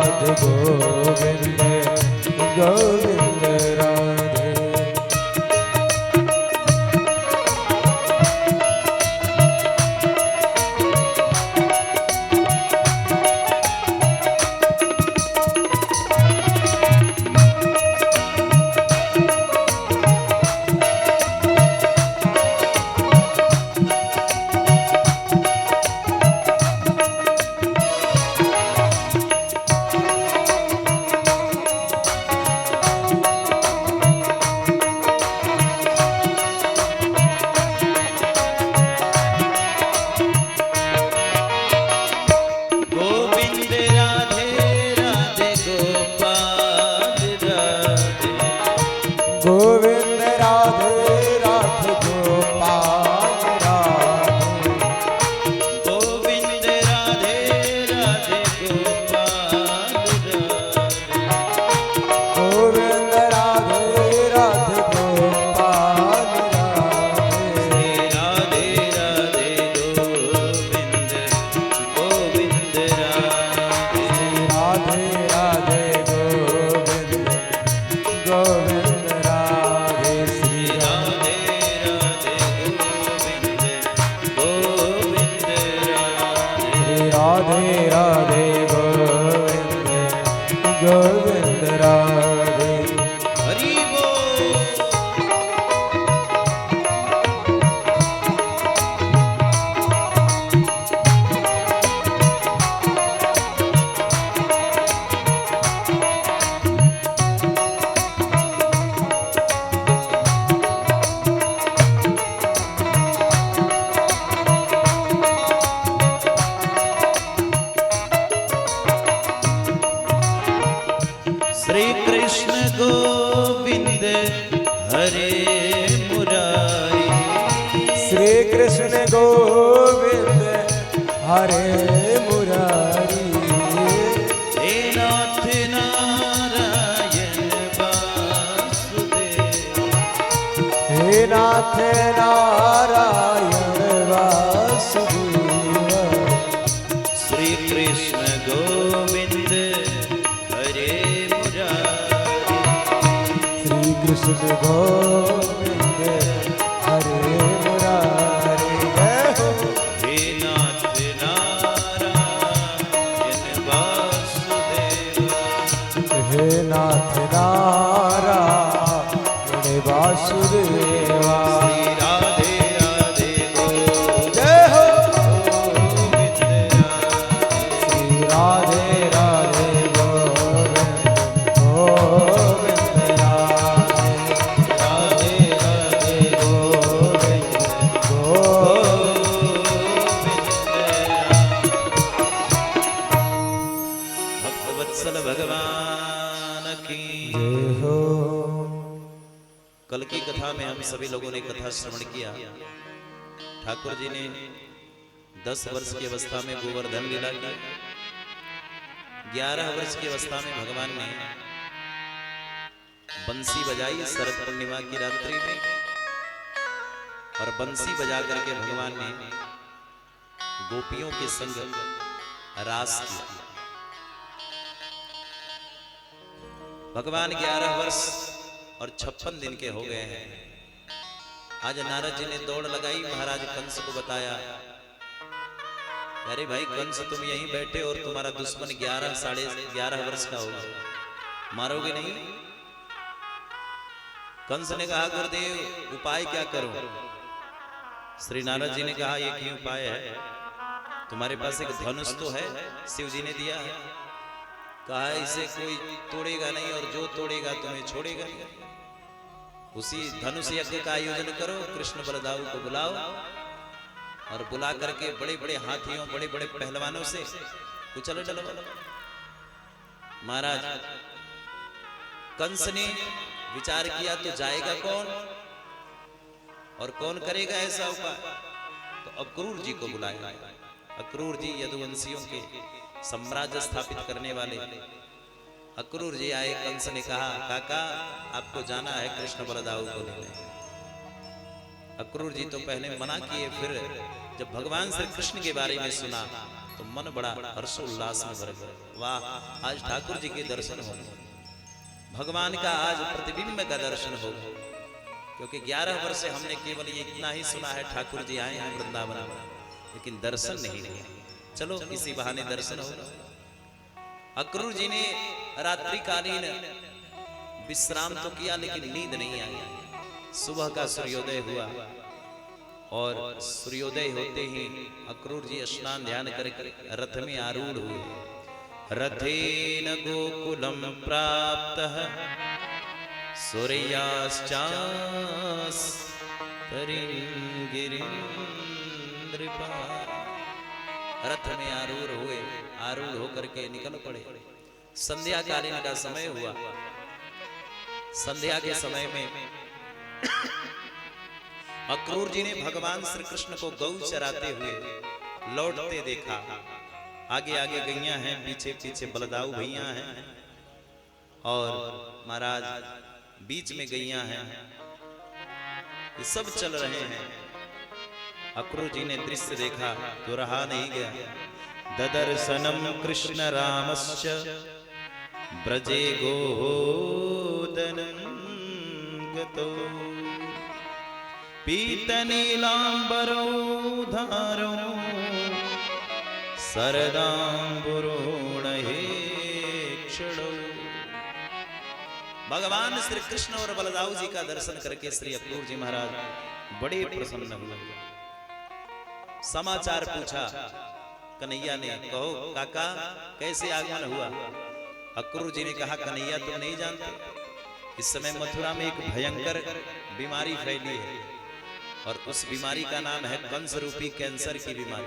राधे गोविंद गोविंद राधे। गोविंद राधे राधे गोपाल राधे। गोविंद राधे राधे गोपाल राधे। गोविंद राधे राधे गोपाल राधे। राधे राधे गोविंद गोविंद राधे। राधे राधे गोविंद गोविंद राधे। श्री राधे राधे गोविंद गोविंद राधे। राधे राधे गोविंद गोविंद राधे। हरि बोल। श्री कृष्ण गोविंद हरे मुरारी। श्री कृष्ण गोविंद हरे मुरारी। हे नाथ नारायण वासुदेव। हे नाथ नारायण वासुदेव। श्री कृष्ण गोविंद हरे मुरारी। श्री कृष्ण गोविंद हरे मुरारी। जय हो। हे नाथ नारायण वासुदेव। हे नाथ नारायण वासुदेवा। श्री राधे राधे गोविंद जय हो। गोविंद श्री राधे राधे गोविंद गोविंद राधे। राधे राधे गोविंद गोविंद भक्तवत्सल भगवान की। जय हो। कल की कथा में हम सभी लोगों ने कथा श्रवण किया। ठाकुर जी ने 10 वर्ष की अवस्था में गोवर्धन लीला की। 11 वर्ष की अवस्था में भगवान ने बंसी बजाई शरद पूर्णिमा की रात्रि में, और बंसी बजा करके भगवान ने गोपियों के संग रास किया। भगवान 11 वर्ष और 56 दिन के हो गए हैं। आज नारद जी ने दौड़ लगाई, महाराज कंस को बताया, अरे भाई कंस तुम यहीं बैठे और तुम्हारा दुश्मन 11 साढ़े 11 वर्ष का होगा, मारोगे नहीं? कंस ने कहा गुरुदेव उपाय क्या करूं? श्री नारद जी ने कहा एक ही उपाय है, तुम्हारे पास एक धनुष तो है, शिव जी ने दिया है। कहा इसे कोई तोड़ेगा नहीं और जो तोड़ेगा तुम्हें छोड़ेगा नहीं। उसी धनुष यज्ञ का आयोजन करो, कृष्ण बलदाऊ को बुलाओ और बुला करके बड़े बड़े हाथियों बड़े बड़े पहलवानों से कुचल डलवा। महाराज कंस ने विचार किया तो जाएगा कौन और कौन करेगा ऐसा उपाय? तो अक्रूर जी को बुलाया। अक्रूर जी यदुवंशियों के साम्राज्य स्थापित करने वाले अक्रूर जी आए। कंस ने कहा काका आपको जाना है कृष्ण बलदाऊ को लेने। अक्रूर जी तो पहले मना किए, फिर जब भगवान श्री कृष्ण के बारे में सुना तो मन बड़ा हर्षोल्लास में भर गया। वाह, आज ठाकुर जी के दर्शन हो, भगवान का आज प्रतिबिंब का दर्शन हो। क्योंकि 11 वर्ष से हमने केवल ये इतना ही सुना है, ठाकुर जी आए हैं वृंदावन, लेकिन दर्शन नहीं हुए। चलो इसी बहाने दर्शन हो। अक्रूर जी ने रात्रिकालीन विश्राम तो किया, लेकिन नींद नहीं आई। सुबह का सूर्योदय हुआ और सूर्योदय होते ही अक्रूर जी स्नान ध्यान करके रथ में आरूढ़ हुए। रथेन गोकुलम प्राप्तः सूर्याश्चास्तरिं नृपा। रथ में आरूढ़ हुए, आरूढ़ होकर के निकल पड़े। संध्या कालीन का समय हुआ। संध्या के समय में अक्रूर जी ने भगवान श्री कृष्ण को गौ चराते हुए लौटते देखा। आगे आगे गैया हैं, पीछे पीछे बलदाऊ भैया हैं और महाराज बीच में गैया हैं। ये सब चल रहे हैं। अक्रूर जी ने दृश्य देखा तो रहा नहीं गया। ददर्शनम कृष्ण रामश्च ब्रजे गोदनं गतो पीतनीलांबरो धारो सरदांबुरोणहेक्षणो। भगवान श्री कृष्ण और बलदाऊ जी का दर्शन करके श्री अक्रूर जी महाराज बड़े प्रसन्न हुए। समाचार पूछा कन्हैया ने, कहो काका कैसे आगमन हुआ? अक्रूर जी ने कहा, कन्हैया तुम नहीं जानते, इस समय मथुरा में एक भयंकर बीमारी फैली है और उस बीमारी का नाम है कंस रूपी कैंसर की बीमारी।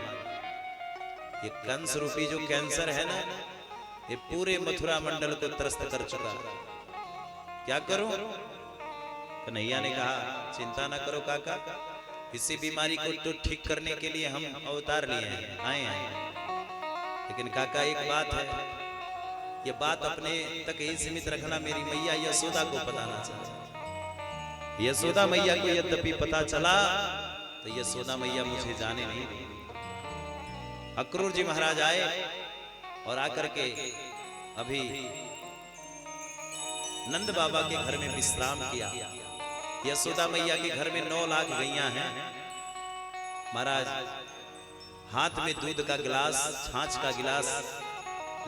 ये कंस रूपी जो कैंसर है ना, ये पूरे मथुरा मंडल को त्रस्त कर चुका है। क्या करूं? कन्हैया ने कहा, चिंता ना करो काका, इसी बीमारी को तो ठीक करने के लिए हम अवतार लिए हैं, आए हैं। लेकिन काका एक बात है, ये बात अपने तक ही सीमित रखना। मेरी मैया यशोदा को पता ना चला। यशोदा मैया को यद्यपि पता चला तो यशोदा मैया मुझे जाने नहीं दी। अक्रूर जी महाराज आए और आकर के अभी नंद बाबा के घर में विश्राम किया। यशोदा मैया के घर में 9 लाख गैया हैं। महाराज हाथ में दूध का गिलास, छाछ का गिलास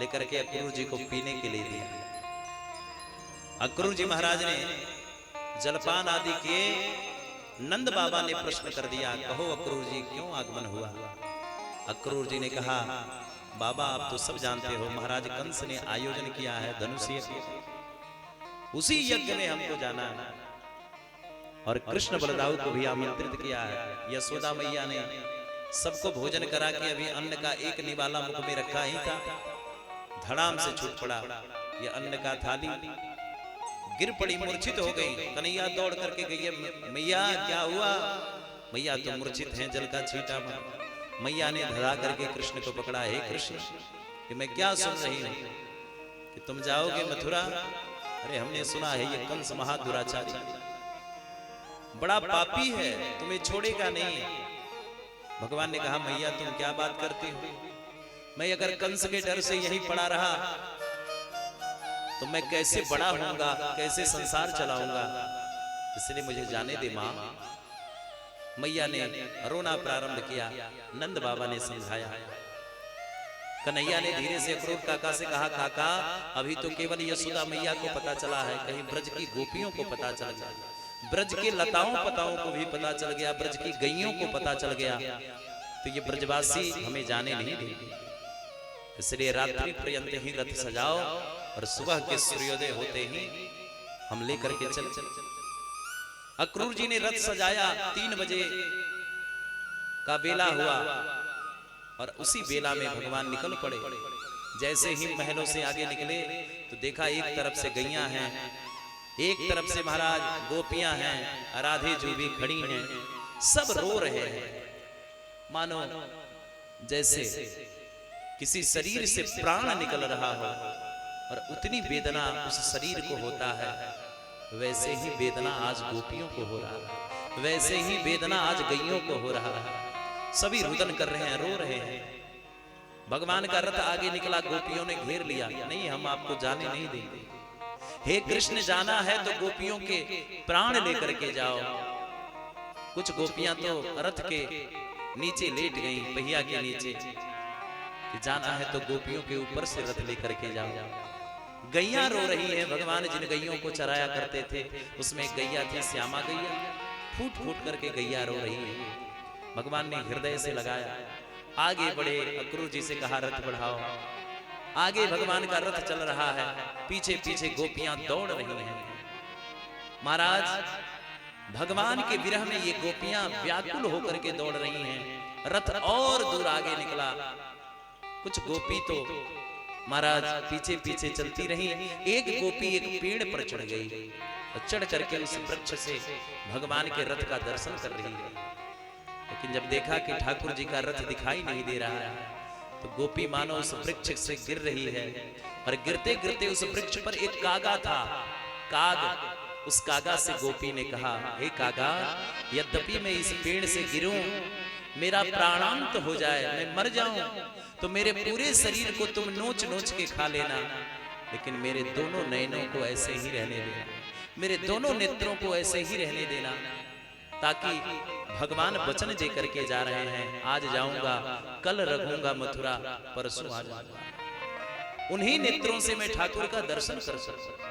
लेकर के अक्रूर जी को पीने के लिए दिया। अक्रूर जी महाराज ने जलपान आदि किए। नंद बाबा ने प्रश्न कर दिया, कहो अक्रूर जी क्यों आगमन हुआ? अक्रूर जी ने कहा, बाबा आप तो सब जानते हो, महाराज कंस ने आयोजन किया है धनुष यज्ञ, उसी यज्ञ में हमको जाना है और कृष्ण बलदाऊ को भी आमंत्रित किया है। यशोदा मैया ने सबको भोजन करा के अभी अन्न का एक निवाला मुख में रखा ही था, धड़ाम से छूट पड़ा ये अन्न का थाली, गिर पड़ी, मूर्छित हो गई। कन्हैया दौड़ करके गई, मैया क्या हुआ? मैया तो मूर्छित हैं, जल का छींटा मार। मैया ने धरा करके कृष्ण को पकड़ा, हे कृष्ण कि मैं क्या सुन रही हूं कि तुम जाओगे मथुरा? अरे हमने सुना है ये कंस महादुराचारी बड़ा पापी है, तुम्हें छोड़ेगा नहीं। भगवान ने कहा, मैया तुम क्या बात करती हो? मैं अगर कंस के डर से यहीं पड़ा रहा तो मैं कैसे बड़ा होऊंगा, कैसे संसार चलाऊंगा, इसलिए मुझे जाने दे मां। मैया ने रोना प्रारंभ किया। नंद बाबा ने समझाया। कन्हैया ने धीरे से अक्रूर काका से कहा, काका अभी तो केवल यशोदा मैया को पता चला है, कहीं ब्रज की गोपियों को पता चल गया, ब्रज के लताओं पताओं को भी पता चल गया, ब्रज की गैयों को पता चल गया तो ये ब्रजवासी हमें जाने नहीं देंगे। इसलिए रात्रि पर्यंत ही रथ सजाओ और सुबह के सूर्योदय होते ही हम लेकर के चल। अक्रूर जी ने रथ सजाया। 3 बजे का बेला हुआ और उसी बेला में भगवान निकल पड़े। जैसे ही महलों से आगे निकले तो देखा एक तरफ से गैया हैं, एक तरफ से महाराज गोपियां हैं, राधे जो भी खड़ी हैं, सब रो रहे हैं, मानो जैसे किसी शरीर से प्राण निकल रहा हो और उतनी वेदना उस शरीर को होता है। वैसे ही वेदना आज गोपियों को हो रहा है, वैसे ही वेदना आज गैयों को हो रहा है। सभी रुदन कर रहे हैं, रो रहे हैं। भगवान का रथ आगे निकला, गोपियों ने घेर लिया, नहीं हम आपको जाने नहीं देंगे। हे कृष्ण जाना है तो गोपियों के प्राण लेकर के जाओ। कुछ गोपियां तो रथ के नीचे लेट गई, पहिया के नीचे, कि जाना है तो गोपियों के ऊपर से रथ लेकर के जाओ। गैया रो रही है, भगवान जिन गैयों को चराया करते थे उसमें गैया थी श्यामा गैया, फूट फूट करके गैया रो रही है। भगवान ने हृदय से लगाया, आगे बढ़े, अक्रूर जी से कहा रथ बढ़ाओ। आगे भगवान का रथ चल रहा है, पीछे पीछे गोपियां दौड़ रही हैं। महाराज भगवान के विरह में ये गोपियां व्याकुल होकर के दौड़ रही हैं। रथ और दूर आगे निकला, कुछ गोपी तो महाराज पीछे पीछे चलती रही। एक गोपी एक पेड़ पर चढ़ गई और चढ़ करके उस वृक्ष से भगवान के रथ का दर्शन कर रही है। लेकिन जब देखा कि ठाकुर जी का रथ दिखाई नहीं दे रहा है तो गोपी मानो उस वृक्ष से गिर रही है, और गिरते गिरते उस वृक्ष पर एक कागा था। काग, उस कागा से गोपी ने कहा, हे कागा, यद्यपि मैं इस पेड़ से गिरूं, मेरा प्राणांत हो जाए, मैं मर जाऊं, तो मेरे पूरे शरीर को तुम नोच नोच के खा लेना, लेकिन मेरे दोनों नयनों को ऐसे ही रहने देना, मेरे दोनों नेत्रों को ऐसे ही रहने देना, ताकि भगवान वचन दे करके जा रहे हैं, आज जाऊंगा, कल रखूंगा मथुरा, परसों आ जाऊंगा, उन्हीं नेत्रों से मैं ठाकुर का दर्शन कर सकता।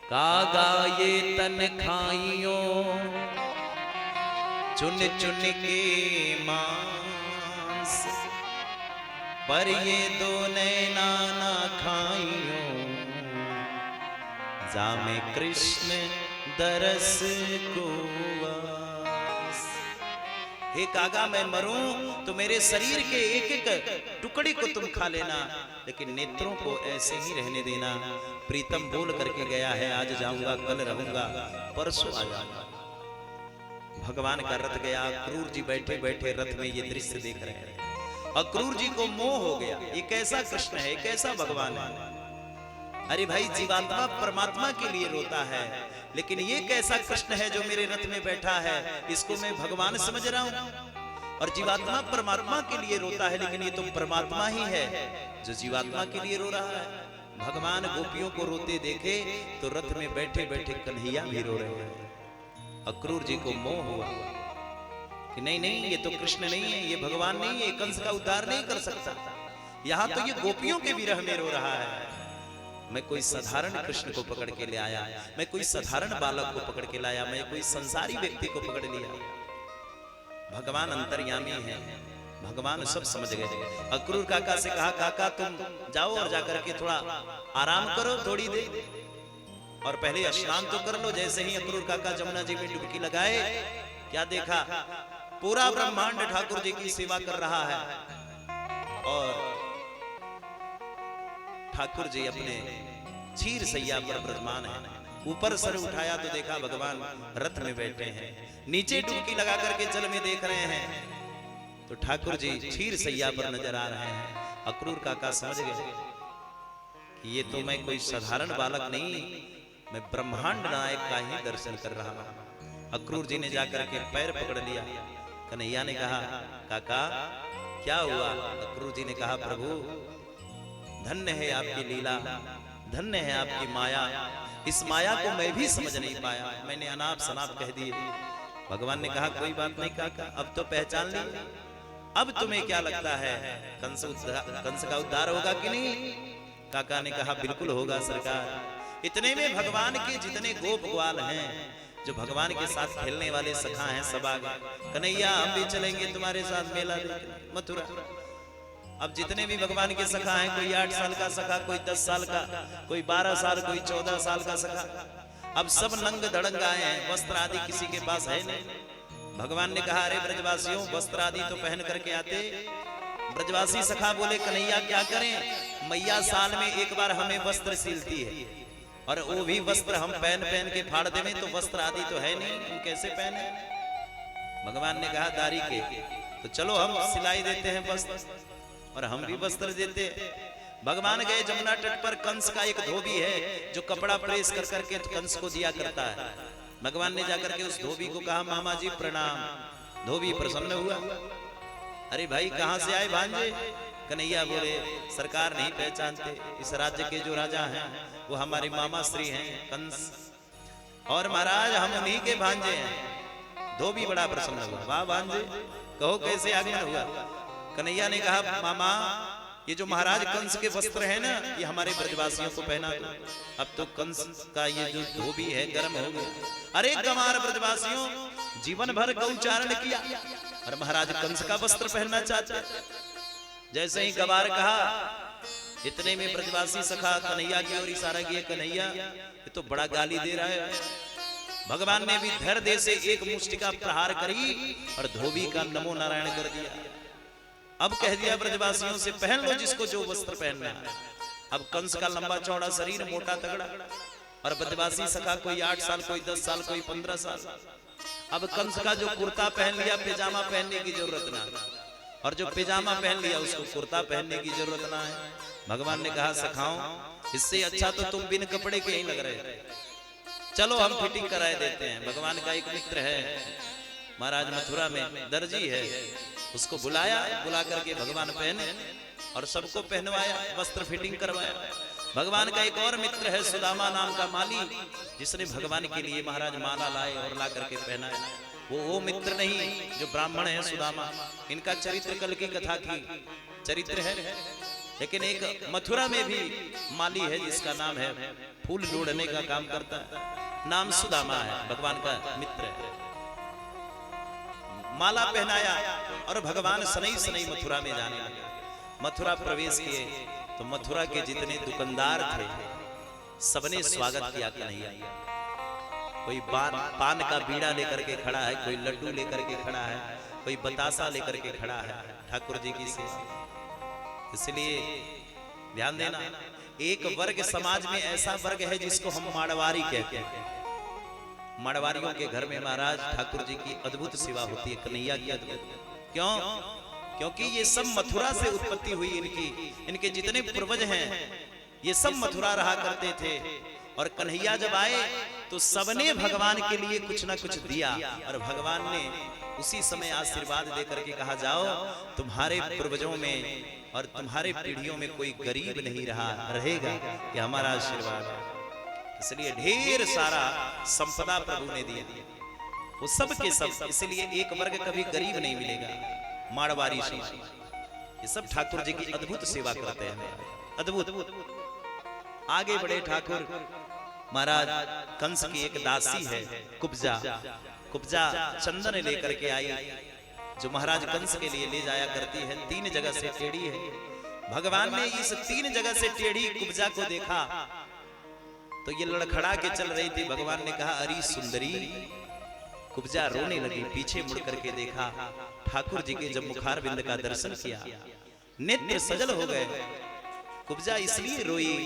कागा ये तन खाइयो चुन चुन के मांस, पर ये दो नैना ना खाइयो, जामे कृष्ण दरस को वास। हे कागा, मैं मरूं तो मेरे शरीर के एक एक टुकड़े को तुम खा लेना, लेकिन नेत्रों को ऐसे ही रहने देना। प्रीतम बोल करके गया है, आज जाऊंगा, कल रहूंगा, परसों आ जाऊंगा। भगवान का रथ गया, अक्रूर जी बैठे बैठे रथ में ये दृश्य देख रहे हैं। अक्रूर जी को मोह हो गया, ये कैसा कृष्ण है, कैसा भगवान है। अरे भाई, जीवात्मा परमात्मा के लिए रोता है, लेकिन ये कैसा कृष्ण है जो मेरे रथ में बैठा है, इसको मैं भगवान समझ रहा हूं। और जीवात्मा परमात्मा के लिए रोता है, लेकिन ये तो परमात्मा ही है जो जीवात्मा के लिए रो रहा है। भगवान गोपियों को रोते देखे तो रथ में बैठे बैठे कन्हैया भी रो रहे हैं। अक्रूर जी को मोह हुआ कि नहीं नहीं, ये तो कृष्ण नहीं है, ये भगवान नहीं है, कंस का उद्धार नहीं कर सकता। यहाँ तो ये गोपियों के विरह में रो रहा है। मैं कोई साधारण कृष्ण को पकड़ के ले आया, मैं कोई साधारण बालक को पकड़ के लाया, मैं कोई संसारी व्यक्ति को पकड़ लिया। भगवान अंतर्यामी है, भगवान सब समझ गए। अक्रूर काका से कहा, काका तुम जाओ और जाकर के थोड़ा आराम करो थोड़ी देर, और पहले स्नान तो कर लो। जैसे ही अक्रूर काका जमुना जी में डुबकी लगाए, क्या देखा, पूरा ब्रह्मांड ठाकुर जी की सेवा कर रहा है, और ठाकुर जी अपने क्षीर सैया पर विराजमान है। ऊपर सर उठाया तो देखा भगवान रथ में बैठे हैं, नीचे डुबकी लगा करके जल में देख रहे हैं तो ठाकुर जी क्षीर सैया पर नजर आ रहे हैं। अक्रूर काका समझ गए कि ये तो मैं कोई साधारण बालक नहीं, मैं ब्रह्मांड नायक का ही दर्शन कर रहा हूं। अक्रूर जी ने जाकर के पैर पकड़ लिया। कन्हैया ने कहा, काका क्या हुआ? अक्रूर जी ने कहा, प्रभु धन्य है आपकी लीला, धन्य है आपकी माया, इस माया को मैं भी समझ नहीं पाया, मैंने अनाप शनाप कह दिए। भगवान ने कहा, कोई बात नहीं काका, अब तो पहचान ली, अब तुम्हें क्या लगता है कंस का उद्धार होगा कि नहीं? काका ने कहा, बिल्कुल होगा सरकार। इतने में भगवान के जितने गोप ग्वाल हैं, जो भगवान के साथ खेलने वाले सखा हैं, सब आ गए। कन्हैया हम भी चलेंगे तुम्हारे साथ मेला देखने मथुरा। अब जितने भी भगवान के सखा हैं, कोई 8 साल का सखा, कोई 10 साल का, कोई 12 साल, कोई 14 साल का सखा, अब सब नंग धड़ंग आए हैं, वस्त्र आदि किसी के पास है नहीं। भगवान ने कहा, अरे ब्रजवासियों वस्त्र आदि तो पहन करके आते। ब्रजवासी सखा बोले, कन्हैया क्या करें, मैया साल में एक बार हमें वस्त्र सिलती है, और वो भी वस्त्र हम पहन पहन के फाड़ देवें तो वस्त्र आदि तो है नहीं, हम कैसे पहने? भगवान ने कहा, दारी के तो चलो हम सिलाई देते हैं वस्त्र, और हम भी वस्त्र देते। भगवान गए जमुना तट पर, कंस का एक धोबी है जो कपड़ा प्रेस कर करके कंस को दिया करता है। भगवान ने जाकर के उस धोबी को कहा, मामा जी प्रणाम। धोबी प्रसन्न हुआ, अरे भाई कहां से आए भांजे? कन्हैया बोले सरकार नहीं पहचानते, इस राज्य के जो राजा हैं वो हमारे मामा श्री हैं कंस, और महाराज हम उन्हीं के भांजे हैं। धोबी बड़ा प्रसन्न हुआ, वाह भांजे, कहो कैसे आगमन हुआ। कन्हैया ने कहा मामा ये जो महाराज कंस के वस्त्र है ना, ये हमारे ब्रजवासियों को पहना दो। अब तो कंस का ये जो धोबी है गर्म हो गया। अरे गंवार ब्रजवासियों, जीवन भर गौचारण किया और महाराज कंस का वस्त्र पहनना चाहते। जैसे ही गवार कहा, इतने में ब्रजवासी सखा कन्हैया की ओर इशारा किया, कन्हैया ये तो बड़ा गाली दे रहा है। भगवान ने भी धैर्य से एक मुष्टि का प्रहार करी और धोबी का नमो नारायण कर दिया। अब कह दिया ब्रजवासियों से पहन लो जिसको जो वस्त्र पहनना है। अब कंस का लंबा चौड़ा शरीर, मोटा तगड़ा, और ब्रजवासी सखा कोई 8 साल, कोई 10 साल, कोई 15 साल। अब कंस का जो कुर्ता पहन लिया, पैजामा पहनने की जरूरत ना, और जो पैजामा पहन लिया उसको कुर्ता पहनने की जरूरत ना है। भगवान ने कहा सखाओ, इससे अच्छा तो तुम बिन कपड़े के ही लग रहे थे, चलो हम फिटिंग कराए देते हैं। भगवान का एक मित्र है महाराज मथुरा में दर्जी है, उसको बुलाया, बुला करके भगवान पहने और सबको पहनवाया, वस्त्र फिटिंग करवाया। भगवान का एक और मित्र है सुदामा नाम का माली, जिसने भगवान के लिए महाराज माला लाए और ला करके पहनाया। वो मित्र नहीं जो ब्राह्मण है सुदामा, इनका चरित्र कल की कथा की चरित्र है। लेकिन एक मथुरा में भी माली है जिसका नाम है, फूल जोड़ने का काम करता है, नाम सुदामा है, भगवान का मित्र है। माला पहनाया और भगवान सनई सनई मथुरा में जाने लगे। मथुरा प्रवेश किए तो मथुरा के जितने दुकानदार थे सबने स्वागत किया कन्हैया। कोई पान का बीड़ा लेकर के खड़ा है, कोई लड्डू लेकर के खड़ा है, कोई बतासा लेकर के खड़ा है ठाकुर जी की सेवा। इसलिए ध्यान देना, एक वर्ग समाज में ऐसा वर्ग है जिसको हम माड़वारी कहते हैं। माड़वारियों के घर में महाराज ठाकुर जी की अद्भुत सेवा होती है, कन्हैया की अद्भुत। क्यों? क्योंकि ये सब मथुरा से उत्पत्ति हुई इनके जितने पूर्वज हैं ये सब मथुरा रहा करते थे। और कन्हैया जब आए तो सबने भगवान के लिए कुछ ना कुछ दिया, और भगवान ने उसी समय आशीर्वाद देकर के कहा जाओ तुम्हारे पूर्वजों में और तुम्हारे पीढ़ियों में कोई गरीब नहीं रहेगा, ये हमारा आशीर्वाद है। इसलिए ढेर सारा संपदा प्रभु ने दिया, वो सब के सब। इसलिए एक वर्ग कभी गरीब नहीं मिलेगा। माड़वारी ये सब ठाकुर जी की अद्भुत सेवा करते हैं, अद्भुत। आगे बढ़े ठाकुर महाराज, कंस की एक दासी है कुब्जा। कुब्जा चंदन लेकर के आई, जो महाराज कंस के लिए ले जाया करती है। 3 जगह से टेढ़ी है। भगवान ने इस 3 जगह से टेढ़ी कुब्जा को देखा तो ये लड़खड़ा के चल रही थी। भगवान ने कहा अरे सुंदरी। कुब्जा रोने लगी, पीछे मुड़ करके देखा, ठाकुर जी के जब मुखार बिंद का दर्शन किया, नेत्र सजल हो गए। कुब्जा इसलिए रोई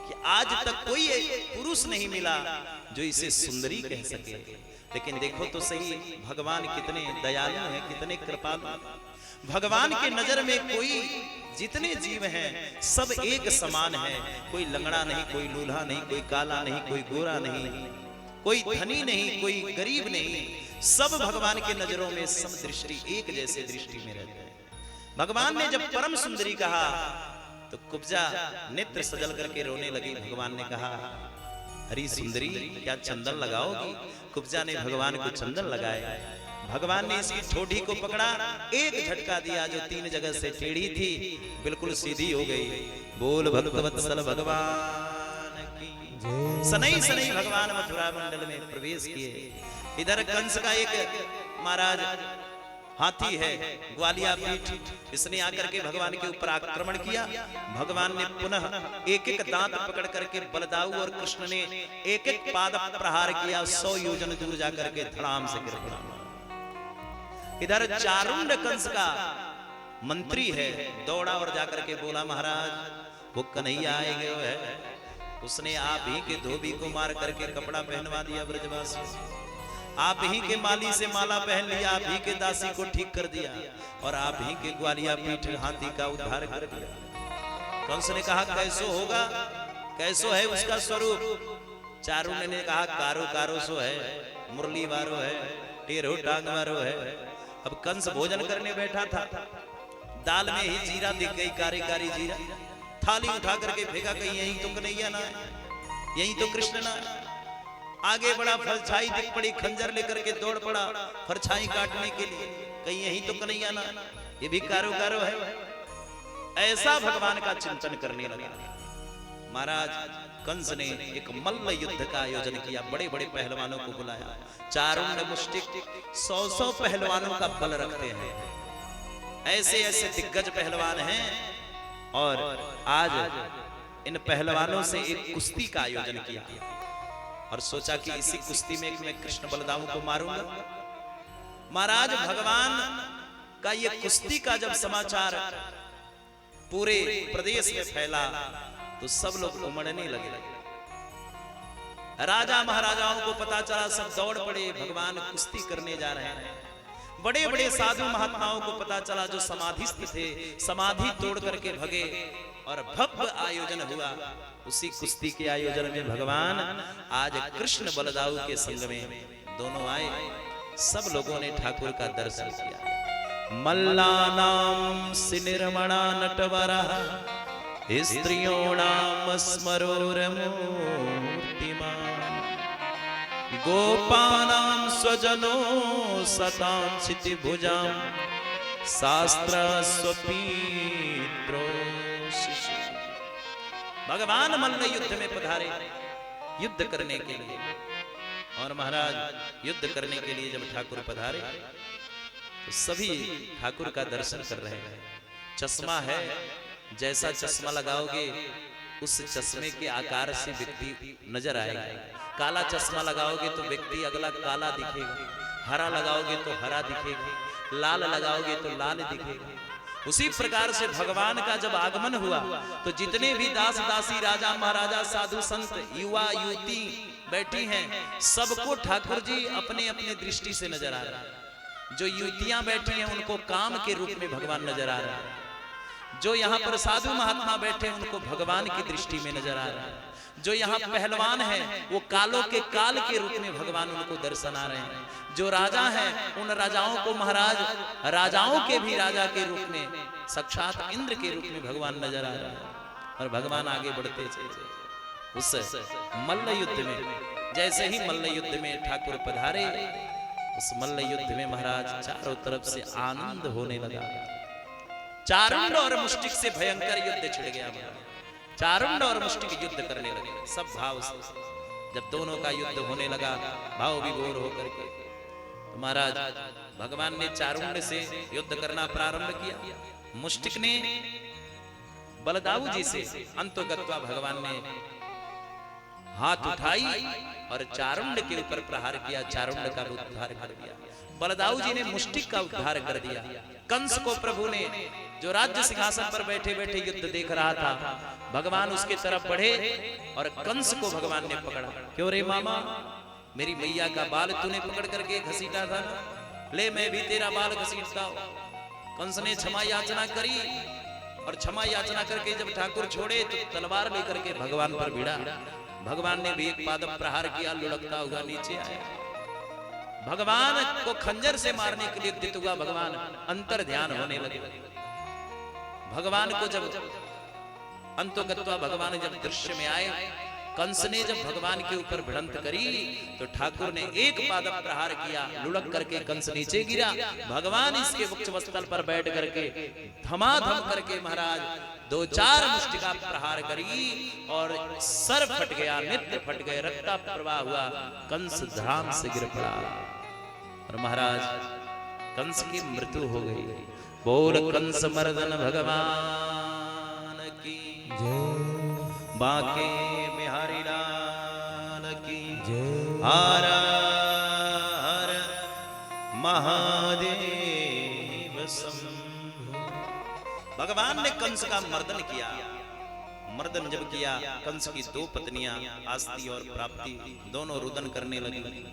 कि आज तक कोई पुरुष नहीं मिला जो इसे सुंदरी कह सके। लेकिन देखो तो सही, भगवान कितने दयालु हैं, कितने कृपालु। भगवान के नजर में कोई, जितने जीव हैं सब एक समान है। कोई लंगड़ा नहीं, कोई लूल्हा नहीं, कोई काला नहीं, कोई गोरा नहीं, कोई धनी नहीं, कोई गरीब नहीं। सब भगवान के नजरों में समदृष्टि, एक जैसे दृष्टि में रहते हैं। भगवान ने जब परम सुंदरी कहा तो कुब्जा नेत्र सजल करके रोने लगी। भगवान ने कहा हरी सुंदरी क्या चंदन लगाओगी? कुब्जा ने भगवान को चंदन लगाया। भगवान ने इसकी ठोड़ी को पकड़ा, एक झटका दिया जो 3 जगह से टेढ़ी थी बिल्कुल सीधी हो गई। बोल भक्तवत्सल भगवान की। सनई सनई भगवान मथुरा मंडल में प्रवेश किए। इधर कंस का एक महाराज हाथी है, ग्वालिया पीठ, इसने आकर के भगवान के ऊपर आक्रमण किया। भगवान ने पुनः एक एक दांत पकड़ करके बलदाऊ और कृष्ण ने एक एक पाद प्रहार किया। 100 योजन दूर जाकर के धड़ाम से गिर पड़ा। इधर चारुंड कंस का मंत्री है, दौड़ा और जाकर के बोला महाराज वो कन्हैया आए गए है, उसने आप ही के धोबी को मार करके कपड़ा पहनवा दिया ब्रजवासी, आप ही के माली से माला पहन लिया, आप ही के दासी को ठीक कर दिया और आप ही के ग्वालिया पीठ हाथी का उद्धार कर दिया। कंस ने कहा कैसो होगा, कैसो है उसका स्वरूप? चारुंड ने कहा कारो कारो सो है, मुरली वारो है, टेढ़ो टांग वारो है। अब कंस भोजन करने बैठा था, दाल में ही जीरा दिख गई, कारी कारी जीरा, थाली उठा करके फेंका, कहीं यहीं तो कन्हैया ना है, यहीं तो कृष्ण ना है। आगे बड़ा, फरछाई दिख पड़ी, खंजर लेकर के दौड़ पड़ा फरछाई काटने के लिए, कहीं यहीं तो कन्हैया ना है, ये भी कारो कारो है। ऐसा भगवान का चिंतन करने लगा। महाराज कंस ने एक मल्ल युद्ध का आयोजन किया, बड़े बड़े पहलवानों को बुलाया, चारुंड मुष्टिक 100 पहलवानों का बल रखते हैं, ऐसे ऐसे दिग्गज पहलवान हैं। और आज इन पहलवानों से एक कुश्ती का आयोजन किया और सोचा कि इसी कुश्ती में मैं कृष्ण बलदाऊ को मारूंगा। महाराज भगवान का ये कुश्ती का जब समाचार पूरे प्रदेश में फैला तो सब लोग उमड़ने लगे। राजा महाराजाओं को पता चला, सब दौड़ पड़े, भगवान कुश्ती करने जा रहे हैं। बड़े बड़े साधु महात्माओं को पता चला, जो समाधिस्थ थे, समाधि तोड़ करके भगे और भव्य आयोजन हुआ। उसी कुश्ती के आयोजन में भगवान आज कृष्ण बलदाऊ के संग में दोनों आए। सब लोगों ने ठाकुर का दर्शन किया। मल्लानाम सिनिर्मणा नटवरा स्त्रियोणाम स्मरोरमूर्तिमान गोपानां स्वजनो सतां क्षितिभुजां शास्त्र स्वपीत्रो शिशु। भगवान मल्ल युद्ध में पधारे युद्ध करने के लिए। और महाराज युद्ध करने के लिए जब ठाकुर पधारे तो सभी ठाकुर का दर्शन कर रहे हैं। चश्मा है, जैसा चश्मा लगाओगे उस चश्मे के आकार से व्यक्ति नजर आएगा। काला चश्मा लगाओगे तो व्यक्ति अगला काला दिखेगा, हरा लगाओगे तो हरा दिखेगा, लाल लगाओगे तो लाल दिखेगा। उसी प्रकार से भगवान का जब आगमन हुआ तो जितने भी दास दासी, राजा महाराजा, साधु संत, युवा युवती बैठी हैं, सबको ठाकुर जी अपने अपने दृष्टि से नजर आ रहा है। जो युवतियां बैठी हैं उनको काम के रूप में भगवान नजर आ रहा है। जो यहाँ पर साधु महात्मा बैठे हैं उनको भगवान की दृष्टि में नजर आ रहा है। जो यहाँ पहलवान है वो कालों के काल के रूप में भगवान उनको दर्शन आ रहे हैं। जो राजा हैं उन राजाओं को महाराज राजाओं के भी राजा के रूप में, साक्षात इंद्र के रूप में भगवान नजर आ रहा है। और भगवान आगे बढ़ते चले। उस मल्ल युद्ध में, जैसे ही मल्ल युद्ध में ठाकुर पधारे, उस मल्ल युद्ध में महाराज चारों तरफ से आनंद होने लगा। चारुंड और मुष्टिक से भयंकर युद्ध छिड़ गया। चारुंड और मुष्टिक युद्ध करने लगे सब भाव से। जब दोनों का युद्ध होने लगा भाव विभोर होकर के, तो महाराज भगवान ने चारुंड से युद्ध करना प्रारंभ किया। मुष्टिक ने बलदाऊ जी से अंतोगत्वा भगवान ने हाथ उठाई और चारुंड के ऊपर प्रहार किया। चारुंड का उद्धार कर दिया। बलदाऊ जी ने मुष्टिक का उद्धार कर दिया। कंस को प्रभु ने, जो राज्य सिंहासन पर बैठे बैठे युद्ध देख रहा था, भगवान उसके तरफ बढ़े और कंस को भगवान ने पकड़ा। क्यों रे मामा, मेरी मैया का बाल तूने पकड़ करके घसीटा था, ले मैं भी तेरा बाल घसीटता हूं। कंस ने क्षमा याचना करी और क्षमा याचना करके जब ठाकुर छोड़े तो तलवार लेकर के भगवान पर भिड़ा। भगवान ने भी एक पाद प्रहार किया, लुढ़कता हुआ नीचे आया। भगवान को खंजर से मारने के लिए उद्यत हुआ। भगवान अंतर ध्यान होने लगे। भगवान को जब अंतोगत्वा भगवान जब दृश्य में आए, कंस ने जब भगवान के ऊपर भिड़ंत करी तो ठाकुर ने एक पाद प्रहार किया, लुढ़क करके कंस नीचे गिरा। भगवान इसके वक्षस्थल पर बैठ करके धमाधम करके महाराज 2-4 मुष्टिका प्रहार करी और सर फट गया, नेत्र फट गए, रक्त प्रवाह हुआ, कंस धाम से गिर पड़ा और महाराज कंस की मृत्यु हो गई। बोल कंस मर्दन भगवान की जय, बाके बिहारी लाल की जय, हर हर महादेव शंभु। भगवान ने कंस का मर्दन किया। मर्दन जब किया, कंस की 2 पत्नियां आस्ती और प्राप्ति दोनों रुदन करने लगी।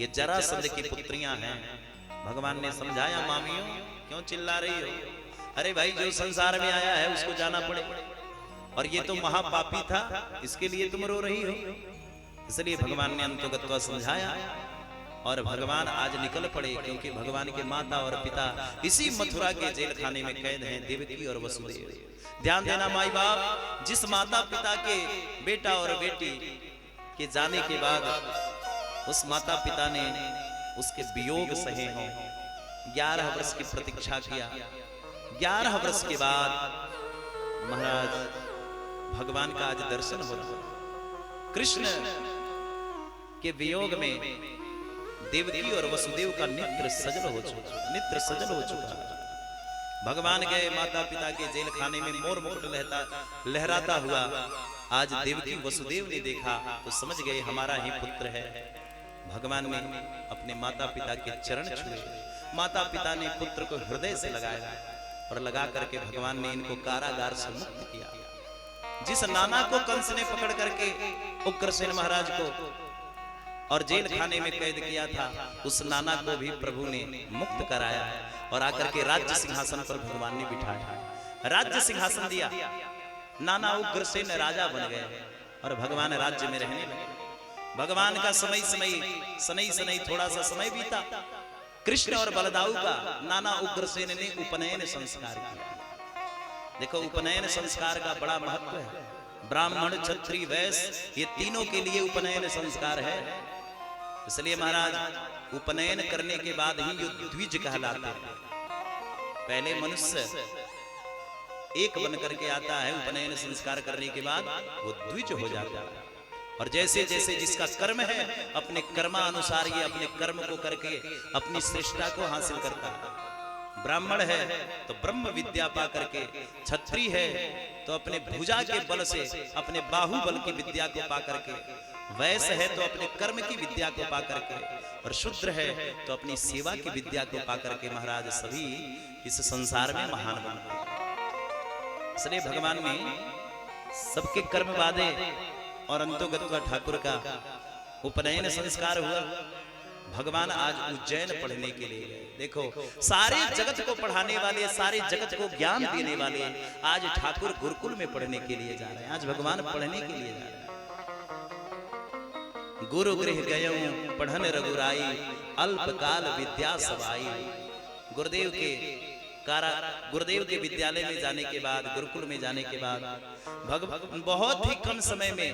ये जरासंध की पुत्रियां हैं। भगवान ने समझाया, मामियों क्यों चिल्ला रही हो? अरे भाई, जो संसार में आया है उसको जाना पड़े, और ये तो महापापी था, इसके लिए तुम रो रही हो। इसलिए भगवान ने अंतोगत्वा समझाया। और भगवान आज निकल पड़े, क्योंकि भगवान के माता और पिता इसी मथुरा के जेल खाने में कैद हैं, देवकी और वसुदेव। ध्यान देना माई बाप, जिस माता पिता के बेटा और बेटी के जाने के बाद उस माता पिता ने उसके वियोग सहे हों, 11 वर्ष की प्रतीक्षा किया। 11 वर्ष के बाद महाराज भगवान का आज दर्शन हो रहा। कृष्ण के वियोग में देवकी और वसुदेव का नेत्र सजल हो चुका। भगवान गए माता पिता के जेल खाने में, मोर मुकुट लहराता हुआ। आज देवकी वसुदेव ने देखा तो समझ गए हमारा ही पुत्र है। भगवान ने अपने माता पिता के चरण छुए। माता पिता ने पुत्र को हृदय से लगाया और लगा करके भगवान ने इनको कारागार से मुक्त किया। जिस नाना को कंस ने पकड़ करके उग्रसेन महाराज को और जेल खाने में कैद किया था, उस नाना को भी प्रभु ने मुक्त कराया और आकर के राज्य सिंहासन पर भगवान ने बिठाया। राज्य सिंहासन दिया, नाना उग्रसेन राजा बन गए और भगवान राज्य में रहने लगे। भगवान का सनई थोड़ा सा समय बीता। कृष्ण और बलदाऊ का नाना उग्रसेन ने उपनयन संस्कार किया। देखो, उपनयन संस्कार का बड़ा महत्व है। ब्राह्मण, क्षत्रिय, वैश्य, ये तीनों के लिए उपनयन संस्कार है। इसलिए महाराज उपनयन करने के बाद ही ये द्विज कहलाते हैं। पहले मनुष्य एक बन करके आता है, उपनयन संस्कार करने के बाद वो द्विज हो जाता है। और जैसे जैसे जिसका कर्म है, अपने कर्मानुसार ये अपने कर्म को करके अपनी श्रेष्ठता को हासिल करता है। ब्राह्मण है तो ब्रह्म विद्या पा करके, क्षत्रिय है तो अपने भुजा के बल से अपने बाहुबल की विद्या को पा करके, वैश्य है तो अपने कर्म की विद्या को पा करके, और शूद्र है तो अपनी सेवा की विद्या को पा करके महाराज सभी इस संसार में महान बनते हैं। इसलिए भगवान ने सबके कर्म बाधे और अंतोगत ठाकुर का उपनयन संस्कार हुआ। भगवान आज उज्जैन पढ़ने के लिए गए। देखो, सारे जगत को पढ़ाने वाले, सारे जगत को ज्ञान देने वाले आज ठाकुर गुरुकुल में पढ़ने के लिए जा रहे हैं। आज भगवान पढ़ने के लिए जा रहे हैं। गुरु गृह गयऊं पढ़न रघुराई, अल्पकाल विद्या सवाई। गुरुदेव के विद्यालय में जाने के बाद, गुरुकुल में जाने के बाद भगवान बहुत ही कम समय में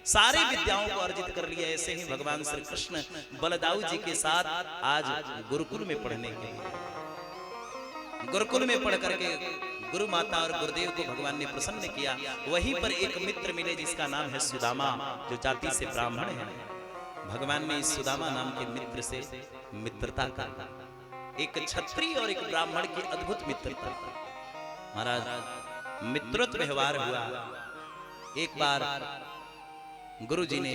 सारी विद्याओं को अर्जित कर लिया। ऐसे ही भगवान श्री कृष्ण बलदाऊ जी के साथ आज गुरुकुल में पढ़ने के लिए, गुरुकुल में पढ़ करके गुरु माता और गुरुदेव को भगवान ने प्रसन्न किया। वहीं पर एक मित्र मिले जिसका नाम है सुदामा, जो जाति से ब्राह्मण है। भगवान ने इस सुदामा नाम के मित्र से मित्रता का, एक क्षत्रिय और एक ब्राह्मण की अद्भुत मित्रता। महाराज मित्रत्व व्यवहार हुआ। एक बार गुरु जी ने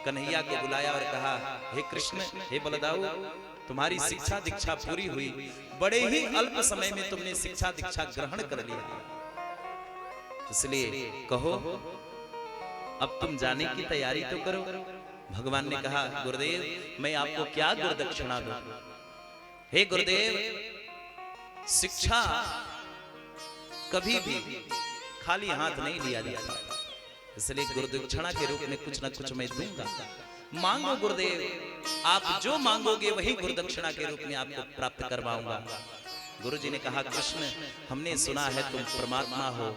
कन्हैया को बुलाया और कहा, हे कृष्ण, हे बलदाऊ, तुम्हारी शिक्षा दीक्षा पूरी हुई, बड़े ही अल्प समय में तुमने शिक्षा दीक्षा ग्रहण कर लिया, इसलिए कहो अब तुम जाने की तैयारी तो करो। भगवान ने कहा, गुरुदेव मैं आपको क्या गुरुदक्षिणा दूं? हे गुरुदेव, शिक्षा कभी भी खाली हाथ नहीं लिया जाता, इसलिए गुरुदक्षिणा के रूप में कुछ न कुछ मैं दूंगा। मांगो गुरुदेव, आप जो मांगोगे वही गुरुदक्षिणा के रूप में आपको प्राप्त करवाऊंगा। गुरु जी ने कहा, कृष्ण हमने सुना है तुम परमात्मा हो,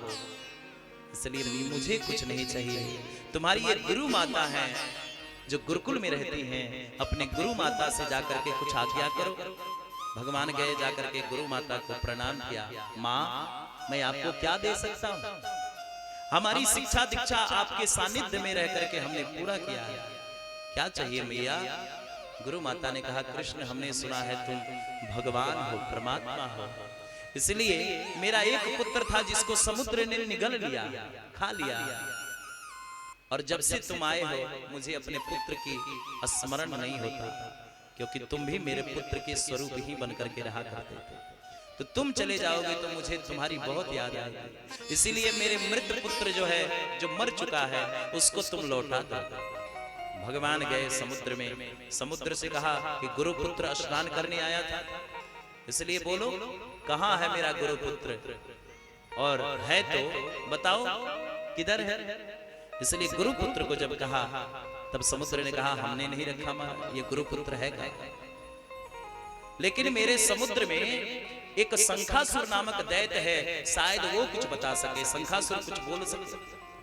इसलिए मुझे कुछ नहीं चाहिए। तुम्हारी ये गुरु माता है जो गुरुकुल में रहती हैं, अपने गुरु माता से जाकर के कुछ आज्ञा करो। भगवान गए, जाकर के गुरु माता को प्रणाम किया। माँ, मैं आपको क्या दे सकता हूँ? हमारी शिक्षा दीक्षा आपके सानिध्य में रह करके हमने पूरा किया है, क्या चाहिए मैया? गुरु माता ने कहा, कृष्ण हमने सुना है तुम भगवान हो, परमात्मा हो, इसलिए मेरा एक पुत्र था जिसको समुद्र ने निगल लिया, खा लिया, और जब से तुम आए हो मुझे अपने पुत्र की स्मरण नहीं होता, क्योंकि तुम भी मेरे पुत्र के स्वरूप ही बनकर के रहा करते थे। तो तुम चले जाओगे तो मुझे तुम्हारी बहुत याद आएगी, इसीलिए मेरे मृत पुत्र जो है, जो मर चुका है, उसको तुम लौटा दो। भगवान गए समुद्र में, समुद्र से कहा कि गुरुपुत्र स्नान करने आया था, इसलिए बोलो कहाँ है मेरा गुरुपुत्र, और है तो बताओ किधर है। इसलिए गुरुपुत्र को जब कहा तब समुद्र ने कहा हमने नहीं रखा महाराज, ये गुरुपुत्र है क्या? लेकिन मेरे समुद्र में एक शंखासुर नामक दैत्य है, शायद वो कुछ बता सके। शंखासुर कुछ बोल सके?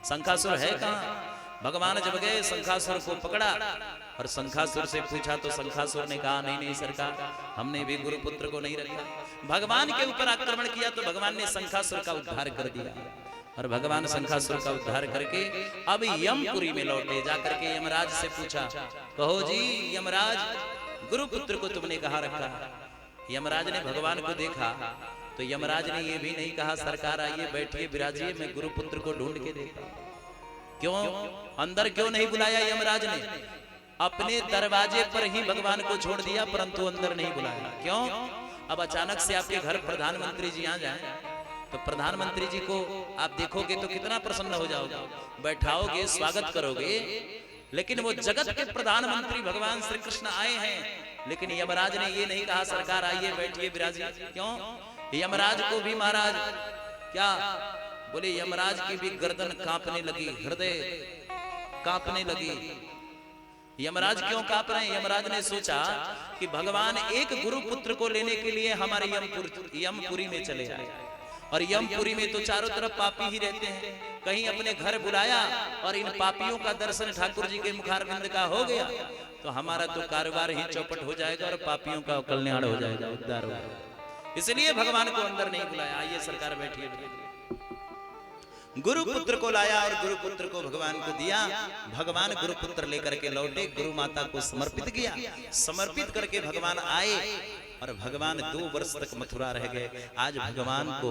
शंखासुर है कहाँ? भगवान जब गए शंखासुर को पकड़ा और शंखासुर से पूछा तो शंखासुर ने कहा नहीं नहीं सरकार, हमने भी गुरुपुत्र को नहीं रखा। भगवान के ऊपर आक्रमण किया तो भगवान ने शंखासुर का उद्धार कर दिया और भगवान शंखासुर का उद्धार करके अब यमपुरी में लौटे। जाकर के यमराज से पूछा, कहो जी यमराज, गुरुपुत्र को तुमने कहाँ रखा? यमराज ने भगवान को देखा तो यमराज ने ये भी नहीं कहा सरकार आइए बैठिए विराजिए, मैं गुरुपुत्र को ढूंढ के देखा। क्यों अंदर क्यों नहीं बुलाया यमराज ने? अपने दरवाजे पर ही भगवान को छोड़ दिया परंतु अंदर नहीं बुलाया। क्यों? अब अचानक से आपके घर प्रधानमंत्री जी आ जाएं तो प्रधानमंत्री जी को आप देखोगे तो कितना प्रसन्न हो जाओगे, बैठाओगे, स्वागत करोगे। लेकिन वो जगत के प्रधानमंत्री भगवान श्री कृष्ण आए हैं, लेकिन यमराज ने ये नहीं कहा सरकार आइए बैठिए विराजिए। क्यों? यमराज को भी महाराज क्या बोले, यमराज की भी गर्दन कांपने लगी, हृदय कांपने लगी। यमराज क्यों कांप रहे हैं? यमराज ने सोचा कि भगवान एक गुरुपुत्र को लेने के लिए हमारे यमपुरी में चले आए और यमपुरी में तो चारों तरफ पापी ही रहते हैं। कहीं अपने घर बुलाया और इन पापियों का दर्शन ठाकुर जी के मुखारविंद का हो गया तो हमारा तो कारोबार ही चौपट हो जाएगा और पापियों का कल्याण हो जाएगा, उद्धार हो जाएगा। इसलिए भगवान को अंदर नहीं बुलाया। आइए सरकार बैठिए। गुरुपुत्र को लाया और गुरुपुत्र को भगवान को दिया। भगवान गुरुपुत्र लेकर के लौटे, गुरु माता को समर्पित किया। समर्पित करके भगवान आए और भगवान 2 वर्ष तक मथुरा रह गए। आज भगवान को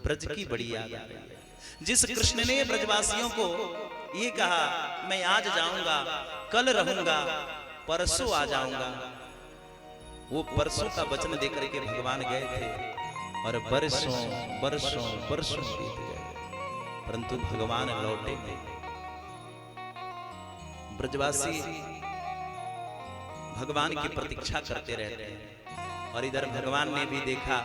ब्रज की बड़ी याद आ रही है। जिस कृष्ण ने ब्रजवासियों को ये कहा मैं आज जाऊंगा, कल रहूंगा, परसों आ जाऊंगा, वो परसों का वचन देकर के भगवान गए थे और बरसों बरसों बरसों बीत गए परंतु भगवान लौटे नहीं। ब्रजवासी भगवान की प्रतीक्षा करते रहते हैं और इधर भगवान ने भी देखा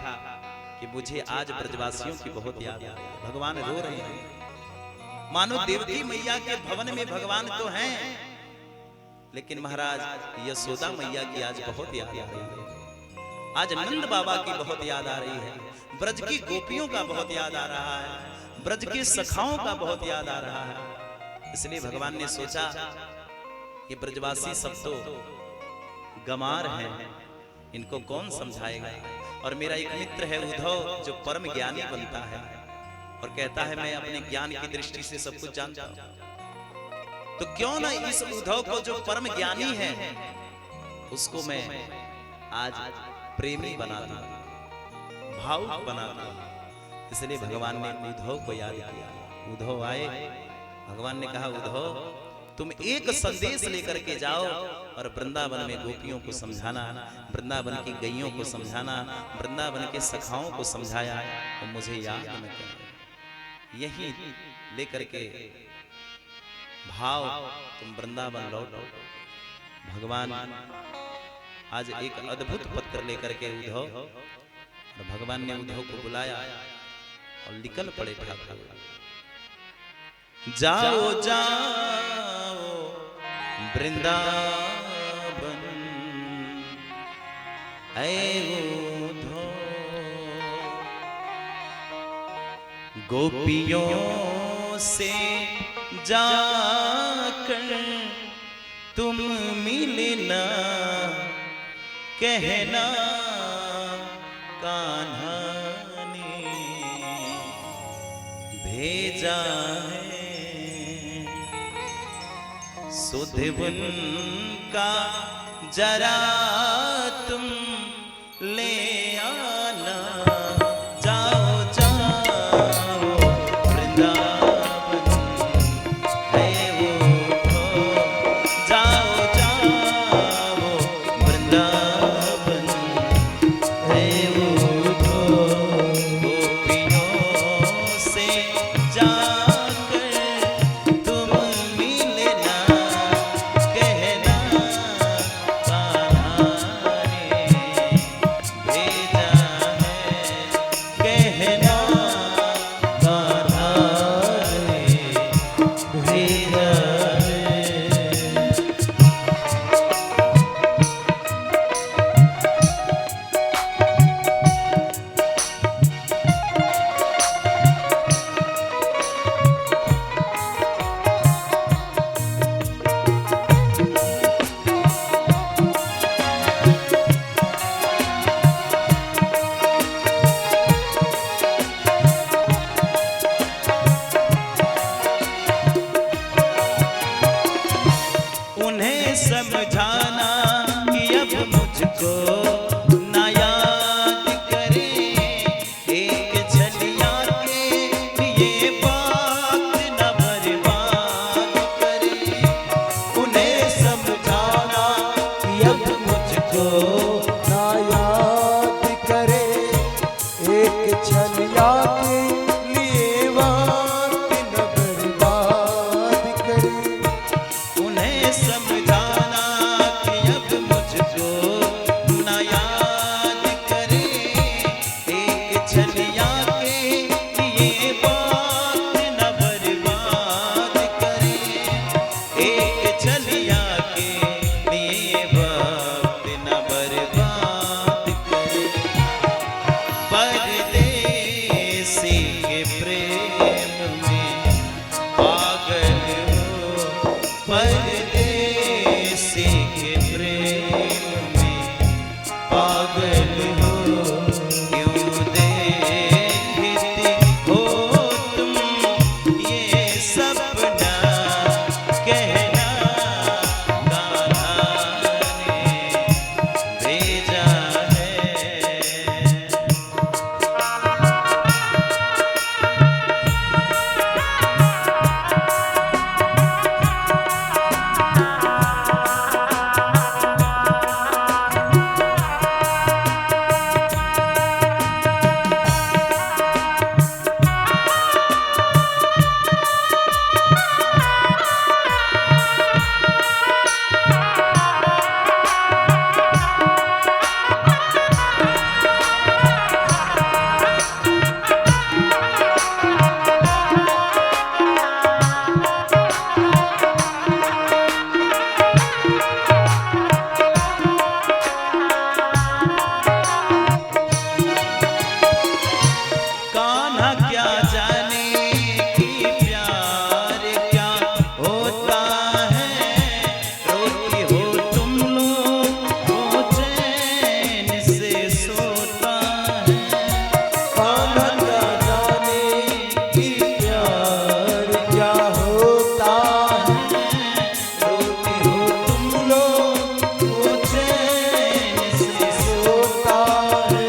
कि मुझे आज ब्रजवासियों की बहुत याद आ रही है। भगवान रो रहे हैं, मानो देवकी मैया के भवन में भगवान तो हैं, लेकिन महाराज यशोदा मैया की आज बहुत याद आ रही है। आज नंद बाबा की बहुत याद आ रही है, ब्रज की गोपियों का बहुत याद आ रहा है, ब्रज के सखाओं का बहुत याद आ रहा है। इसलिए भगवान ने सोचा ये ब्रजवासी सब तो गमार हैं, इनको कौन समझाएगा। और मेरा एक मित्र है उद्धव जो परम ज्ञानी बनता है और कहता है मैं अपने ज्ञान की दृष्टि से सब कुछ जानता हूं, तो क्यों ना इस उद्धव को जो परम ज्ञानी है उसको मैं आज प्रेमी बना दूं, भावुक बना दूं। इसलिए भगवान ने उद्धव को याद किया। उद्धव आए, भगवान ने कहा उद्धव तुम एक संदेश लेकर के जाओ और वृंदावन में गोपियों को समझाना, वृंदावन की गैयों को समझाना, वृंदावन के सखाओं को समझाया तो मुझे याद न करें। यही लेकर के भाव तुम वृंदावन लौटो। भगवान आज एक अद्भुत पत्र लेकर के उद्धव, और भगवान ने उद्धव को बुलाया और निकल पड़े ठाकुर। जाओ जाओ वृंदावन ऐ उद्धव, गोपियों से जाकर तुम मिलना, कहना कान्हा ने भेजा है, सुध उनका जरा तुम ले आना। जाओ जाओ वृंदावन है उद्धव, जाओ जाओ वृंदावन है उद्धव, गोपियों से जाकर तुम मिलना, कहना कान्हा ने भेजा मुझको ना याद करे, एक झलिया के लिए वक्त न बर्बाद करे। उन्हें समझाना कि अब मुझको ना याद करे, एक छलिया के लिए वक्त न बर्बाद करे। उन्हें समझाना कि अब मुझको ना याद करे, एक छलिया के लिए वक्त न बर्बाद करे, एक छलिया के लिए वक्त न बर्बाद करे। परदेसी के प्रेम में पागल हो, परदेसी के प्रेम में पागल हो, क्यों देखती हो तुम ये सपना, कहना कान्हा ने भेजा है। कान्हा क्या जाने कि प्यार क्या होता है, रोती हो तुम लोग वो चैन से सोता है। कान्हा क्या जाने कि प्यार क्या होता है, रोती हो तुम लोग वो चैन से सोता है।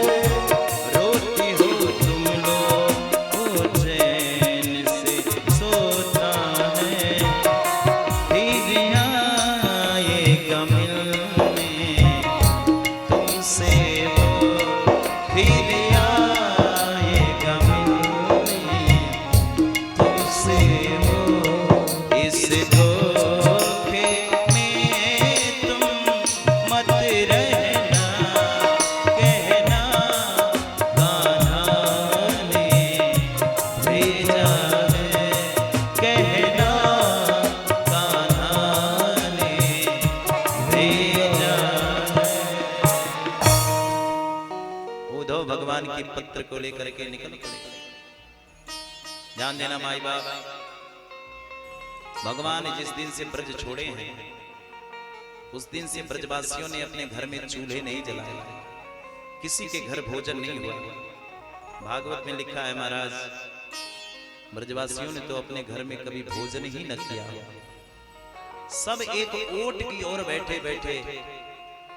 रोती हो तुम लोग वो चैन से सोता है। फिर आएगा मिलने तुमसे वो, फिर आएगा मिलने तुमसे वो। इस धोखे में तुम मत रहना, कहना कान्हा ने भेजा है, कहना कान्हा ने भेजा है। उद्धव भगवान की पत्र को लेकर के निकल पड़े। ध्यान देना माई बाप, भगवान ने जिस दिन से ब्रज छोड़े हैं उस दिन से ब्रजवासियों ने अपने घर में चूल्हे नहीं जलाए, किसी के घर भोजन नहीं हुआ। भागवत में लिखा है महाराज, ब्रजवासियों ने तो अपने घर में कभी भोजन ही न किया। सब एक ओट की ओर बैठे बैठे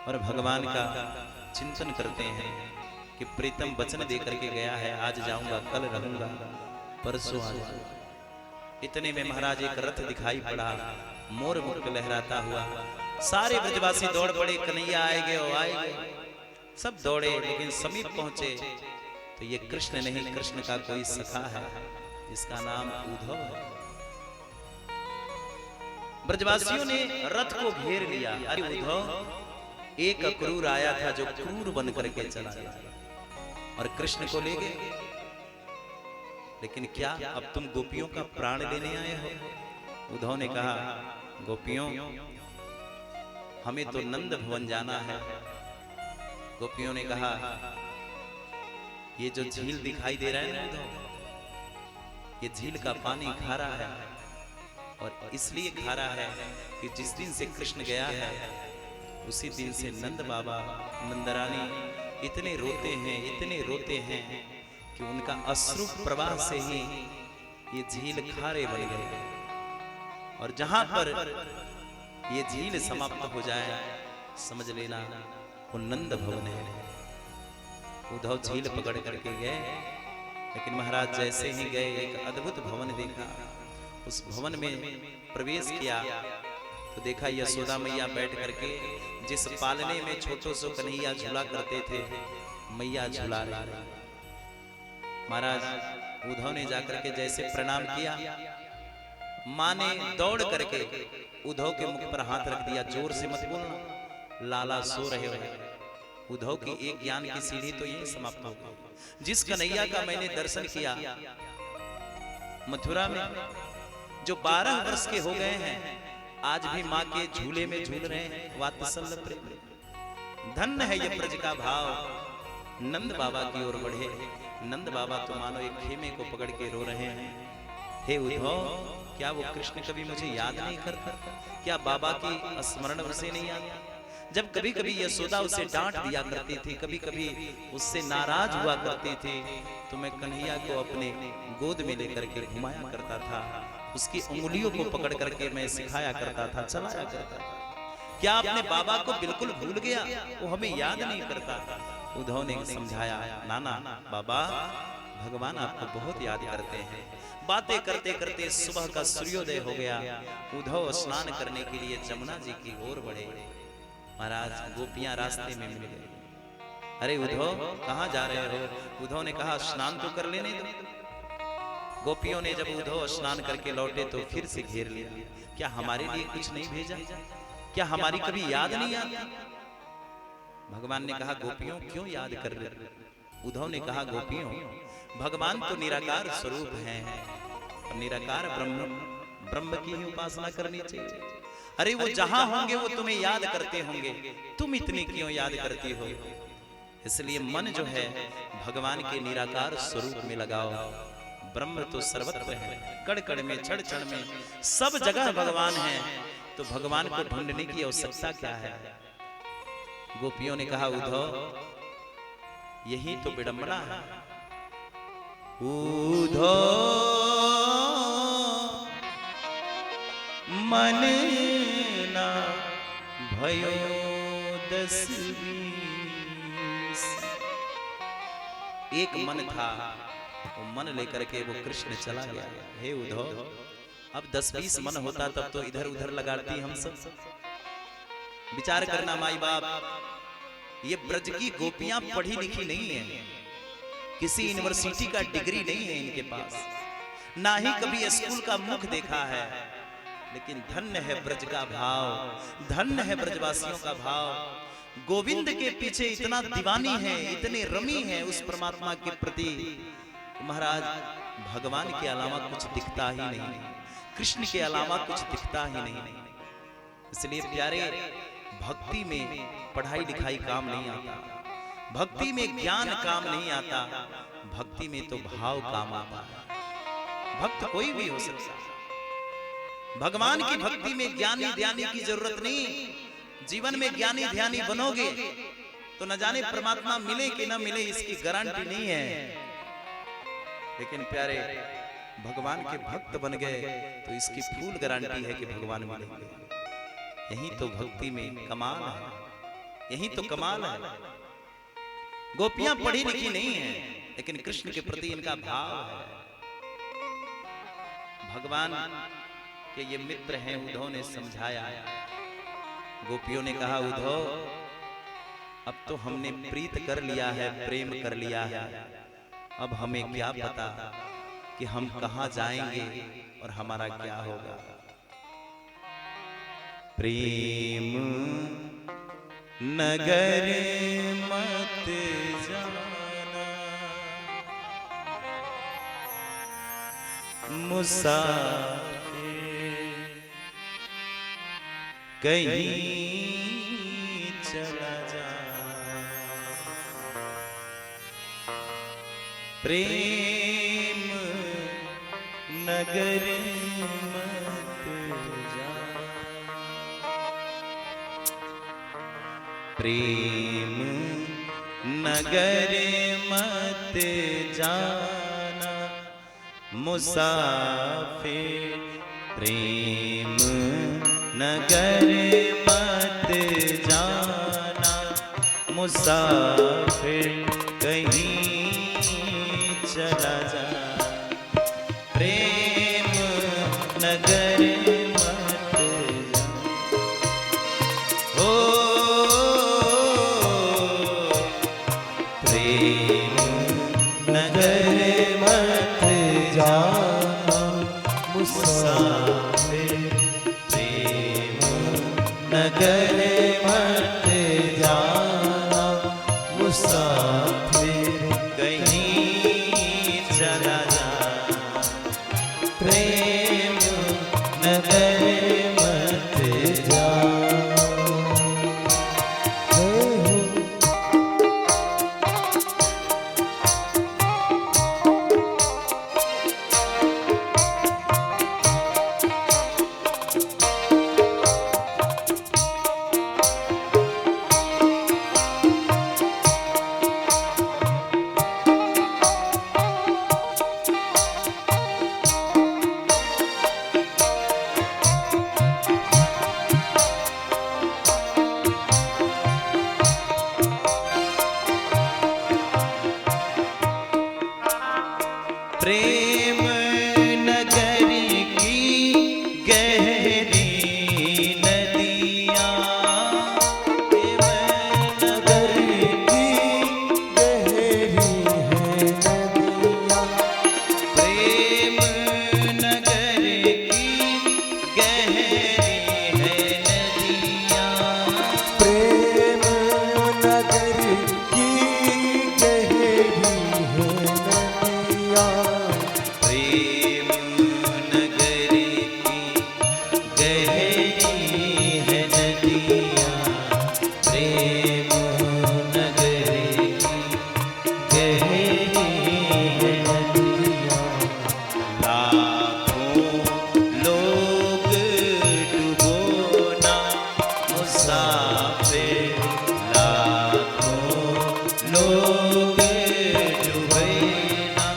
और भगवान का चिंतन करते हैं कि प्रीतम वचन दे करके गया है, आज जाऊंगा, कल रहूंगा, परसों आ जाऊंगा। इतने में महाराज एक रथ दिखाई पड़ा, मोर मुख लहराता हुआ। सारे ब्रजवासी दौड़ पड़े, कन्हैया आएंगे और आएंगे। सब दौड़े, लेकिन समीप पहुंचे तो ये कृष्ण नहीं, कृष्ण का कोई सखा है जिसका नाम उद्धव है। ब्रजवासियों ने रथ को घेर लिया। अरे उद्धव, एक क्रूर आया था जो क्रूर बन करके चला गया और कृष्ण को ले गए। लेकिन क्या अब तुम गोपियों का प्राण लेने आए हो? उद्धव ने कहा, गोपियों, हमें तो नंद भवन जाना है। गोपियों ने कहा, ये जो झील दिखाई दे रहा है ना उद्धव, ये झील का पानी खारा है और इसलिए खारा है कि जिस दिन से कृष्ण गया है उसी दिन से नंद बाबा, नंदरानी इतने रोते हैं कि उनका अश्रु प्रवाह से ही ये झील खारे बन गए। और जहां पर ये झील समाप्त हो जाए, समझ लेना वो नंद भवन है। उद्धव झील पकड़ करके गए, लेकिन महाराज जैसे ही गए एक अद्भुत भवन देखा। उस भवन में प्रवेश किया तो देखा यशोदा मैया बैठ करके जिस पालने में छोटो सो कन्हैया झूला करते थे, मैया झूला रहे। महाराज उद्धव ने जाकर के जैसे प्रणाम किया, मां ने दौड़ करके उद्धव के मुख पर हाथ रख दिया, जोर से मत बोलना, लाला सो रहे हो। उद्धव की एक ज्ञान की सीढ़ी तो यही समाप्त हो गई। जिस कन्हैया का मैंने दर्शन किया मथुरा में, जो 12 वर्ष के हो गए हैं, आज भी मां के झूले में झूल रहे हैं, वात्सल्य प्रेम। धन्य है ये ब्रज का भाव। नंद बाबा की ओर बढ़े। नंद बाबा तो मानो एक खेमे को पकड़ के रो रहे हैं। हे उद्धव, क्या वो कृष्ण कभी मुझे याद नहीं करता? क्या बाबा की स्मरण उसे नहीं आता? जब कभी कभी यशोदा उसे डांट दिया करती थी, कभी कभी उससे नाराज हुआ करती थी, तो मैं कन्हैया को अपने गोद में लेकर के घुमाया करता था, उसकी उंगलियों को पकड़ करके मैं सिखाया करता था, चलाया करता था। क्या आपने बाबा को बिल्कुल भूल गया? वो हमें याद नहीं करता। उद्धव ने समझाया, नाना बाबा, भगवान आपको बहुत याद करते हैं। बातें करते करते सुबह का सूर्योदय हो गया। उद्धव स्नान करने के लिए जमुना जी की ओर बढ़े। महाराज गोपियां रास्ते में मिल गई। अरे उद्धव, कहाँ जा रहे हो? उद्धव ने कहा, स्नान तो कर लेने दो। गोपियों ने जब उद्धव स्नान करके लौटे तो फिर से घेर लिया। क्या हमारे लिए कुछ नहीं भेजा? क्या हमारी कभी याद नहीं आती? भगवान ने कहा, गोपियों क्यों याद कर रहे? उद्धव ने कहा, गोपियों, भगवान तो निराकार स्वरूप हैं, निराकार ब्रह्म की ही उपासना करनी चाहिए। अरे वो जहां होंगे वो तुम्हें याद करते होंगे, तुम इतनी क्यों याद करती हो? इसलिए मन जो है भगवान के निराकार स्वरूप में लगाओ। ब्रह्म तो सर्वत्र है, कण कण में, क्षण क्षण में, सब जगह भगवान है। तो भगवान को ढूंढने की आवश्यकता क्या है? गोपियों ने कहा, उद्धव, यही तो विडंबना है। उद्धव मन ना भयो 10-20। एक मन था, वो मन लेकर के वो कृष्ण चला गया। हे उद्धव, अब 10-20 मन होता तब तो इधर उधर लगाती हम सब। विचार करना माई बाप, ये ब्रज की गोपियां पढ़ी लिखी नहीं है, किसी यूनिवर्सिटी का डिग्री नहीं है इनके पास, ना ही कभी स्कूल का मुख देखा है, लेकिन धन्य है ब्रज का भाव, धन्य है ब्रजवासियों का भाव। गोविंद के पीछे इतना दीवानी है, इतने रमी है उस परमात्मा के प्रति, महाराज भगवान के अलावा कुछ दिखता ही नहीं, कृष्ण के अलावा कुछ दिखता ही नहीं। इसलिए प्यारे, भक्ति में पढ़ाई लिखाई काम नहीं आता, भक्ति में ज्ञान काम नहीं आता, भक्ति में तो भाव काम आता है। भक्त कोई भी हो सकता है। भगवान की भक्ति में ज्ञानी ध्यानी की जरूरत नहीं। जीवन में ज्ञानी ध्यानी बनोगे तो न जाने परमात्मा मिले कि न मिले, इसकी गारंटी नहीं है। लेकिन प्यारे, भगवान के भक्त बन गए तो इसकी फुल गारंटी है कि भगवान मिलेंगे। यही तो भक्ति में कमाल है, यही तो कमाल है। गोपियां पढ़ी लिखी नहीं है, लेकिन कृष्ण के प्रति इनका भाव है। भगवान के ये मित्र हैं, उद्धव ने समझाया। गोपियों ने कहा, उद्धव, अब तो हमने प्रीत कर लिया है, प्रेम कर लिया है, अब हमें क्या पता कि हम कहां जाएंगे और हमारा क्या होगा। प्रेम नगर मत जाना, मुसाफिर कहीं चला जा। प्रेम नगर मत जा, प्रेम नगर मत जाना, मुसाफिर प्रेम नगर मत जाना, मुसाफिर कहीं चला जा, प्रेम नगर मत जा। ओ प्रेम नगर मत जाना मुसाफिर, प्रेम नगर मत जाना मुसाफिर कहीं चला जा, प्रेम नगर मत जा। प्रेम नगर की गहरी नदियाँ, प्रेम नगर की गहरी है नदियाँ, प्रेम नगर की गहरी है नदियाँ, प्रेम नगर की गहरी है नदियाँ, प्रेम नगर की गहरी है नदियाँ, प्रेम नगर की गहरी है नदियाँ। लाखों लोग डूबो ना मुसाफिर, लाखों लोग डूबे ना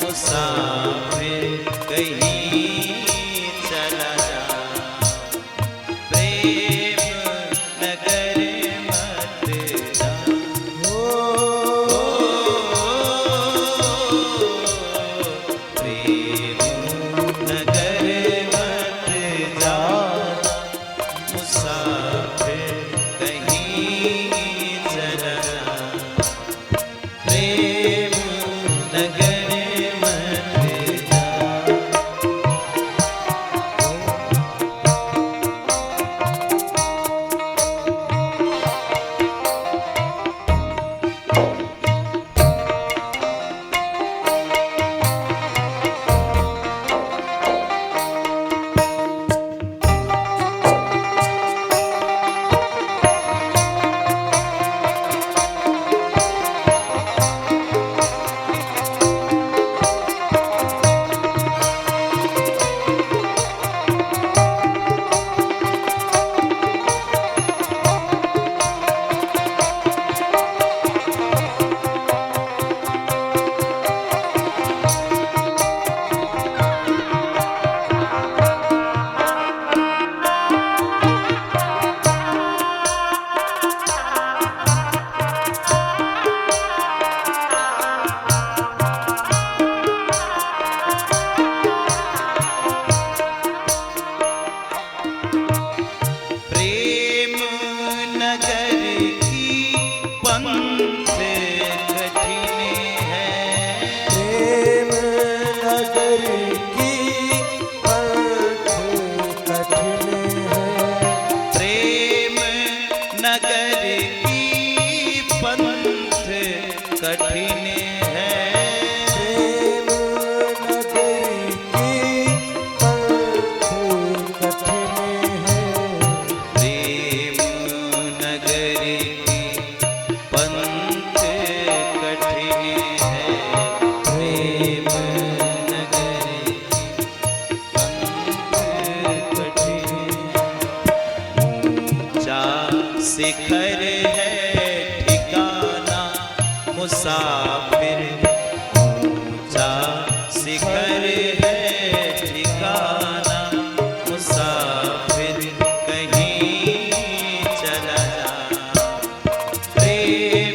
मुसाफिर कहीं चला जा, प्रेम नगर मत जा। प्रेम नगर मत जाना मुसाफिर कहीं चला जा, प्रेम नगर मत जा। प्रेम नगर की पंथ कठिन है, प्रेम नगर की पंथ कठिन है, प्रेम नगर की पंथ कठिन है, प्रेम नगर की पंथ कठिन है, प्रेम नगर की पंथ कठिन है, प्रेम नगर की पंथ कठिन है। ऊंचा शिखर है ठिकाना मुसाफिर, ऊंचा शिखर है ठिकाना मुसाफिर कहीं चला जा, प्रेम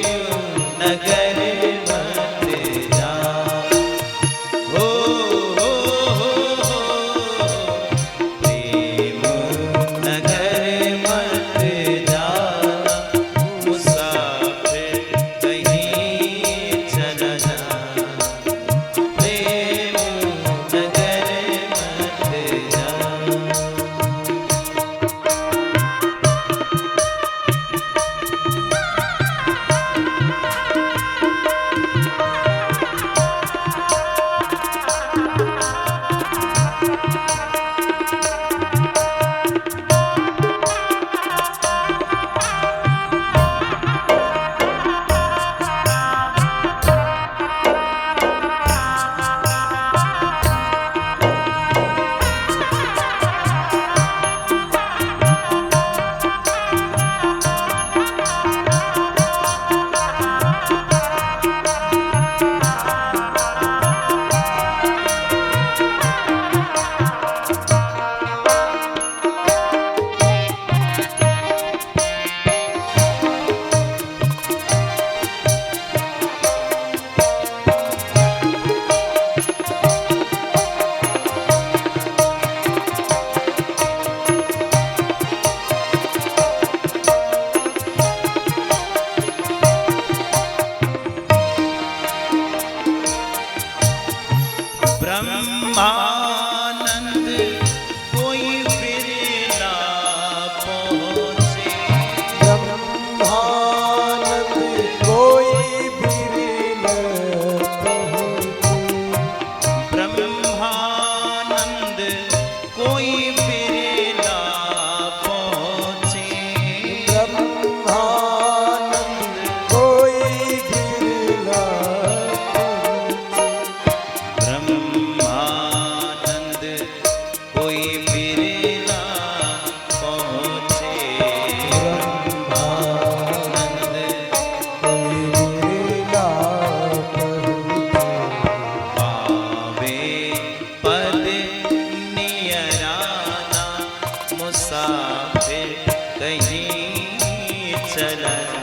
मुसाफिर कहीं चला जा,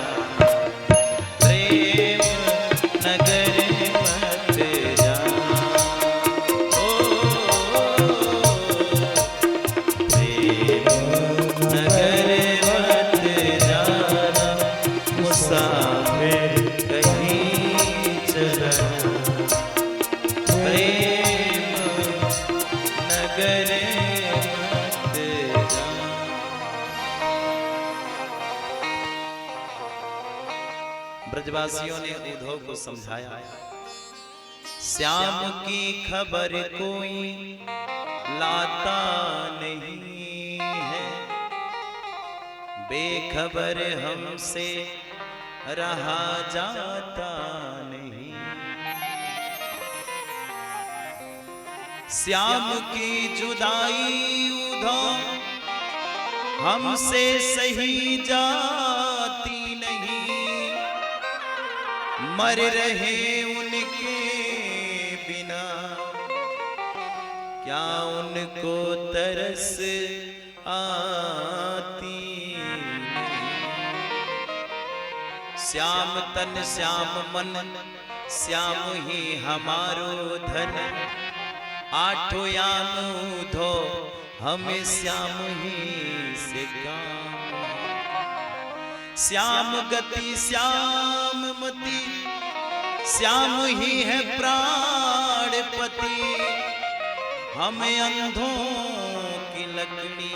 प्रेम नगर मत जा। ओ प्रेम नगर मत जाना, मुसाफिर कहीं चला जा, प्रेम नगर मत जा। ब्रजवासियों ने उद्धव को समझाया, श्याम की खबर कोई लाता नहीं है, बेखबर हमसे रहा जाता नहीं। श्याम की जुदाई उद्धव हमसे सही जाती नहीं, मर रहे उनके बिना क्या उनको तरस आती नहीं। श्याम तन श्याम मन श्याम ही हमारो धन, आठों याम उधो हमें श्याम ही से काम। श्याम गति श्याम मति श्याम ही है प्राणपति, हमें अंधों की लकड़ी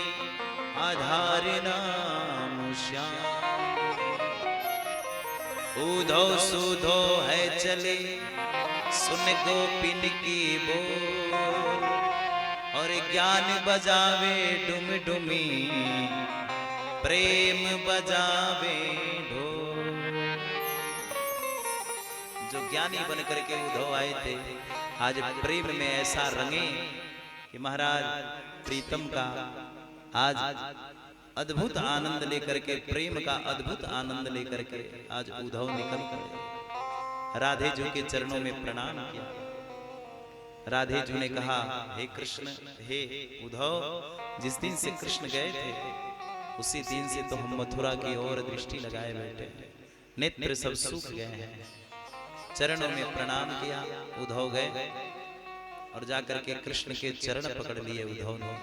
आधार नाम श्याम। उधो सुधो है चले सुन गोपिन की बोल, और ज्ञान बजावे डुम डुमी प्रेम बजावे ढोल। जो ज्ञानी बन करके उद्धव आए थे, आज प्रेम में ऐसा रंगे कि महाराज प्रीतम का आज अद्भुत आनंद लेकर के, प्रेम का अद्भुत आनंद लेकर के आज उद्धव निकल पड़े। राधे जी के चरणों में प्रणाम किया। राधे जी ने कहा, हे कृष्ण, हे उद्धव, जिस दिन से कृष्ण गए थे उसी दिन से तो हम मथुरा की ओर दृष्टि लगाए बैठे, नेत्र सब सूख गए हैं। चरणों में प्रणाम किया। उद्धव गए और जाकर के कृष्ण के चरण पकड़ लिए उद्धव ने।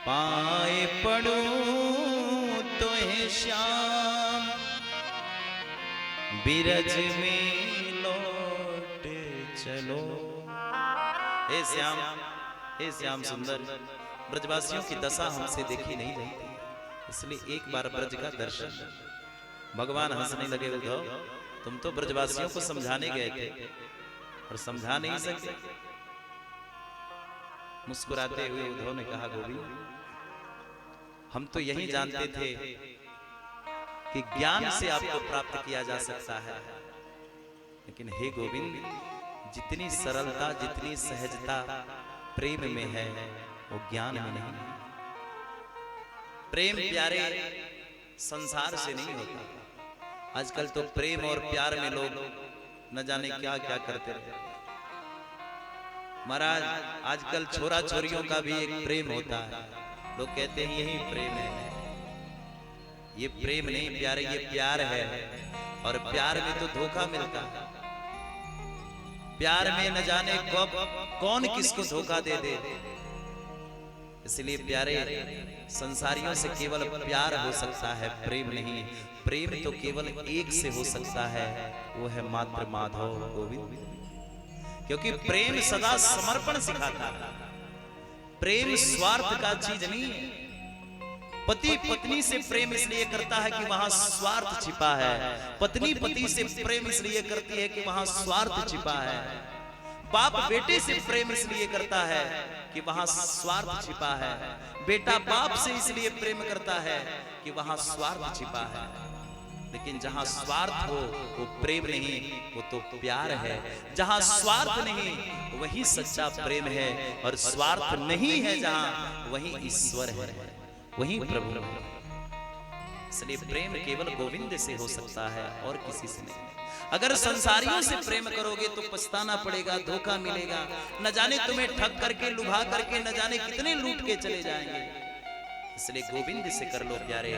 पाए पड़ो तो है श्याम, बिरज में लौट चलो। हे श्याम सुंदर, ब्रजवासियों की दशा हमसे देखी नहीं जाती, इसलिए एक बार ब्रज का दर्शन। भगवान हंसने लगे, उद्धव तुम तो ब्रजवासियों को समझाने गए थे और समझा नहीं सके। मुस्कुराते हुए उद्धव ने कहा, गोविंद हम तो यही जानते थे कि ज्ञान से आपको प्राप्त किया जा सकता है, लेकिन हे गोविंद जितनी सरलता जितनी सहजता प्रेम में है वो ज्ञान में नहीं। प्रेम प्यारे संसार से नहीं होता। आजकल तो प्रेम और प्यार में लोग न जाने क्या क्या करते रहते। महाराज आजकल छोरा छोरियों का भी एक प्रेम होता है, लोग कहते हैं यही प्रेम है। ये प्रेम नहीं प्यारे, ये प्यार है। और प्यार में तो धोखा मिलता है। प्यार में न जाने कब कौन किसको धोखा दे दे। इसलिए प्यारे संसारियों से केवल प्यार हो सकता है, प्रेम नहीं। प्रेम तो केवल एक से हो सकता है, वो है मात्र माधव गोविंद। क्योंकि प्रेम सदा समर्पण सिखाता है। प्रेम स्वार्थ का चीज नहीं है। पति पत्नी से प्रेम इसलिए करता है कि वहां स्वार्थ छिपा है। पत्नी पति से प्रेम इसलिए करती है कि वहां स्वार्थ छिपा है। बाप बेटे से प्रेम इसलिए करता है कि वहां स्वार्थ छिपा है। बेटा बाप से इसलिए प्रेम करता है कि वहां स्वार्थ छिपा है। लेकिन जहां स्वार्थ हो वो प्रेम नहीं, वो तो प्यार है। जहां स्वार्थ नहीं वही सच्चा प्रेम है, और स्वार्थ नहीं है जहां वही ईश्वर है, वही प्रभु है। इसलिए प्रेम केवल गोविंद से हो सकता है और किसी से नहीं। अगर संसारियों से प्रेम करोगे तो पछताना पड़ेगा, धोखा मिलेगा। न जाने तुम्हें ठग करके लुभा करके न जाने कितने लूट के चले जाएंगे। इसलिए गोविंद से कर लो प्यारे,